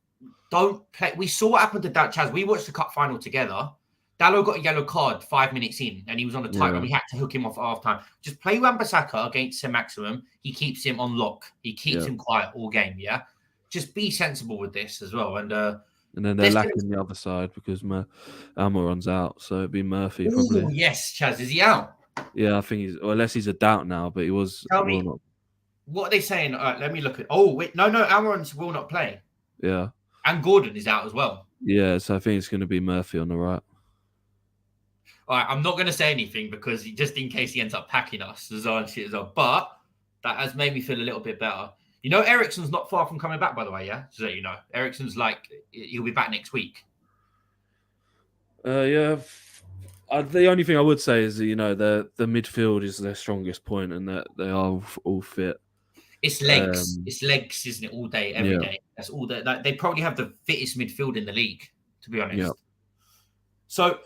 don't play. We saw what happened to that Chaz. We watched the cup final together. Dalot got a yellow card 5 minutes in, and he was on a tight run. We had to hook him off at half time. Just play Wan-Bissaka against St Maximum. He keeps him on lock. He keeps him quiet all game. Yeah, just be sensible with this as well. And then they're lacking the other side because Almiron's out, so it'd be Murphy probably. Yes, Chaz, is he out? Yeah, I think unless he's a doubt now, but he was. Tell me, what are they saying? All right, let me look at. Oh, wait, no, Almiron will not play. Yeah, and Gordon is out as well. Yeah, so I think it's going to be Murphy on the right. All right, I'm not going to say anything because just in case he ends up packing us as well. But that has made me feel a little bit better. Eriksen's not far from coming back, by the way, yeah? So that you know. Eriksen's he'll be back next week. Yeah. The only thing I would say is that, the midfield is their strongest point and that they are all fit. It's legs. It's legs, isn't it? All day, every day. That's all that. They probably have the fittest midfield in the league, to be honest. Yeah. So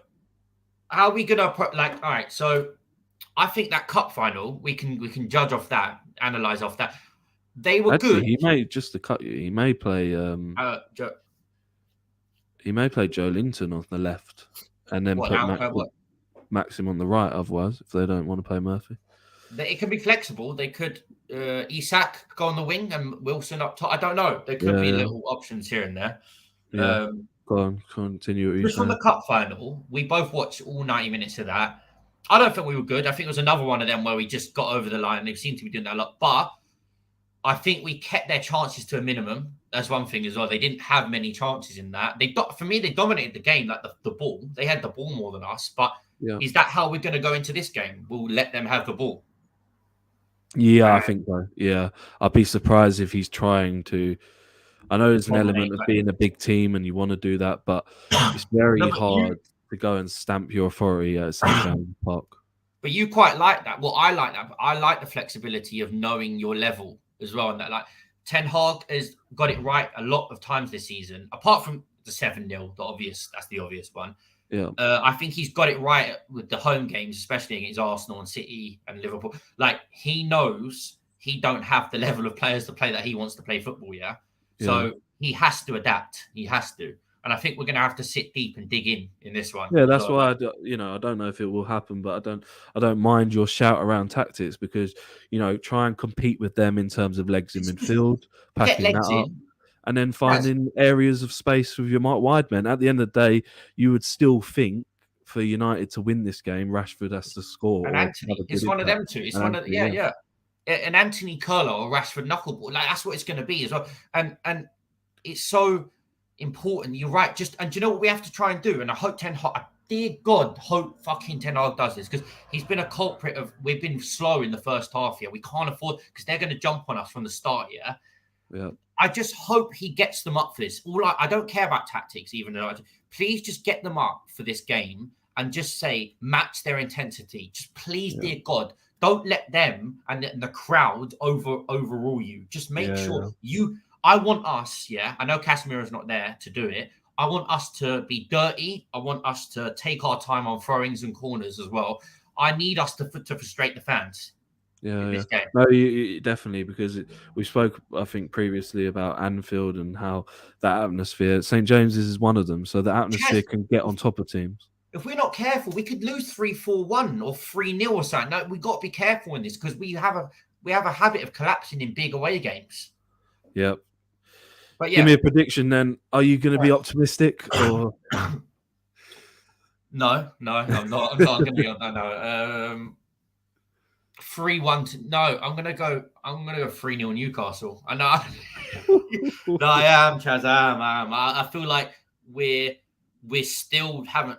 how are we going to all right, so I think that cup final, we can judge off that, analyze off that. They were good. He may, just to cut you, he may play he may play Joe Linton on the left and then put Maxim on the right otherwise, if they don't want to play Murphy. It can be flexible. They could Isak go on the wing and Wilson up top. I don't know. There could be little options here and there. Yeah. Go on, continue. Just from the cup final, we both watched all 90 minutes of that. I don't think we were good. I think it was another one of them where we just got over the line. They seem to be doing that a lot. But I think we kept their chances to a minimum. That's one thing as well. They didn't have many chances in that. For me, they dominated the game, like the ball. They had the ball more than us. But is that how we're going to go into this game? We'll let them have the ball. Yeah, I think so. Yeah, I'd be surprised if he's trying to. I know there's an element of being a big team and you want to do that, but it's very hard to go and stamp your authority at St. James Park. But you quite like that. Well, I like that. But I like the flexibility of knowing your level as well. And that, like, Ten Hag has got it right a lot of times this season, apart from the 7-0, that's the obvious one. Yeah. I think he's got it right with the home games, especially against Arsenal and City and Liverpool. Like, he knows he don't have the level of players to play that he wants to play football, yeah? So he has to adapt. He has to. And I think we're going to have to sit deep and dig in this one. Yeah, that's why I don't know if it will happen, but I don't mind your shout around tactics because try and compete with them in terms of legs in midfield, packing that up, and then finding areas of space with your wide men. At the end of the day, you would still think for United to win this game, Rashford has to score. And Anthony, it's one of them two. It's one of yeah. An Anthony Curler or Rashford knuckleball, like that's what it's going to be as well. And it's so important. You're right. And do you know what we have to try and do? And I hope dear God, hope fucking Ten Hag does this because he's been a culprit of. We've been slow in the first half here. We can't afford because they're going to jump on us from the start. Yeah. I just hope he gets them up for this. I don't care about tactics, even though please just get them up for this game and just say match their intensity. Just please, dear God. Don't let them and the crowd overrule you. Just make sure I want us, I know Casemiro's not there to do it. I want us to be dirty. I want us to take our time on throwings and corners as well. I need us to frustrate the fans. This game. No, definitely, because we spoke, I think, previously about Anfield and how that atmosphere, St. James's is one of them. So the atmosphere can get on top of teams. If we're not careful, we could lose 3-4-1 or 3-0 or something. No, we've got to be careful in this because we have a habit of collapsing in big away games. Yep. But give me a prediction then. Are you going to be optimistic or? No, I'm not. I'm not going to be on that. No. 3-1. No, I'm going to go 3-0 Newcastle. I know. No, I am, Chaz. I am. I feel like we still haven't.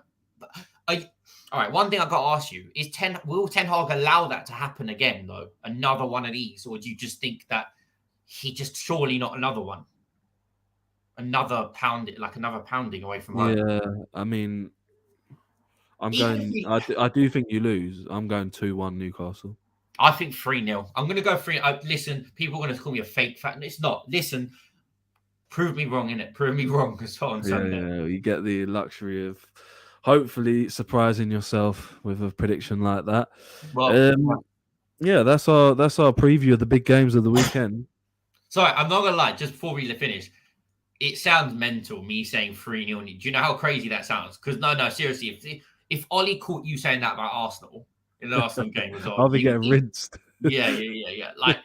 All right, one thing I've got to ask you is will Ten Hag allow that to happen again, though? Another one of these? Or do you just think that he just surely not another one? Another pounding away from home? Yeah, I mean, I do think you lose. I'm going 2-1 Newcastle. I think 3-0. I'm going to go 3. Listen, people are going to call me a fake fan. It's not. Listen, prove me wrong, innit? Prove me wrong as well on Sunday. Yeah, you get the luxury of hopefully surprising yourself with a prediction like that. Well, that's our preview of the big games of the weekend. Sorry, I'm not gonna lie. Just before we finish, it sounds mental. Me saying 3-0. Do you know how crazy that sounds? Because no, seriously, if Ollie caught you saying that about Arsenal in the Arsenal game, was I'll be getting rinsed. Yeah. Like,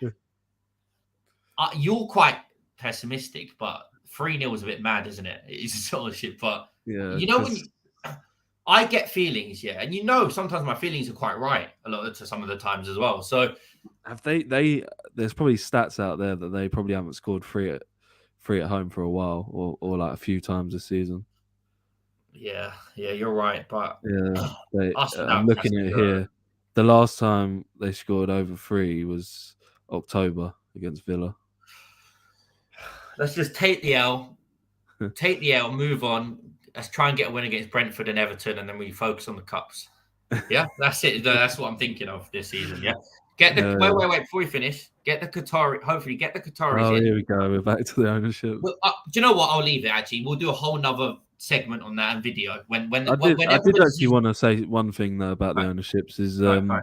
you're quite pessimistic, but 3-0 is a bit mad, isn't it? It's sort of shit, but when I get feelings, and sometimes my feelings are quite right a lot of some of the times as well. So have they there's probably stats out there that they probably haven't scored three at home for a while or like a few times this season. Yeah, you're right. But I'm looking at it here. The last time they scored over 3 was October against Villa. Let's just take the L, move on. Let's try and get a win against Brentford and Everton, and then we focus on the cups. Yeah, that's it. That's what I'm thinking of this season. Yeah, get the wait before we finish. Get the Qatari. Hopefully, get the Qataris. Oh, here we go. We're back to the ownership. Well, do you know what? I'll leave it. Actually, we'll do a whole nother segment on that and video. I did actually want to say one thing though about the ownerships is the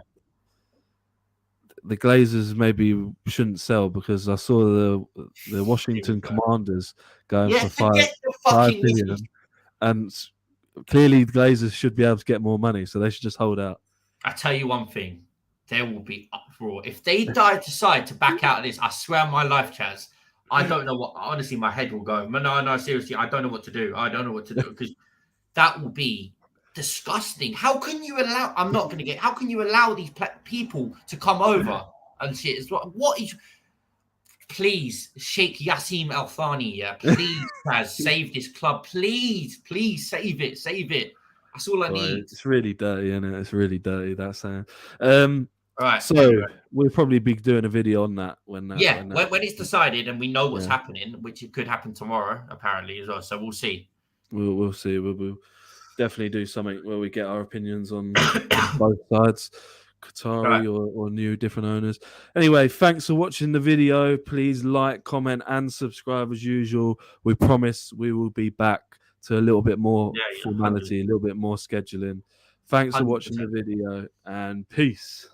Glazers maybe shouldn't sell because I saw the Washington Commanders going for 5 billion. And clearly, the Glazers should be able to get more money, so they should just hold out. I tell you one thing: there will be uproar. If they decide to back out of this, I swear on my life, Chaz, I don't know what. Honestly, my head will go. No, seriously, I don't know what to do. I don't know what to do because that will be disgusting. How can you allow? I'm not going to get. How can you allow these people to come over and shit? What is? Please, Sheikh Yassim Al Thani, yeah. Please, Chaz, save this club. Please save it. That's all I need. It's really dirty, isn't it? It's really dirty, that saying. Right. So we'll probably be doing a video on that when it's decided and we know what's happening, which it could happen tomorrow, apparently, as well. So we'll see. We'll see. We'll definitely do something where we get our opinions on both sides. Qatari or new different owners. Anyway, thanks for watching the video. Please like, comment, and subscribe as usual. We promise we will be back to a little bit more formality, 100%. A little bit more scheduling. Thanks for watching the video, and peace.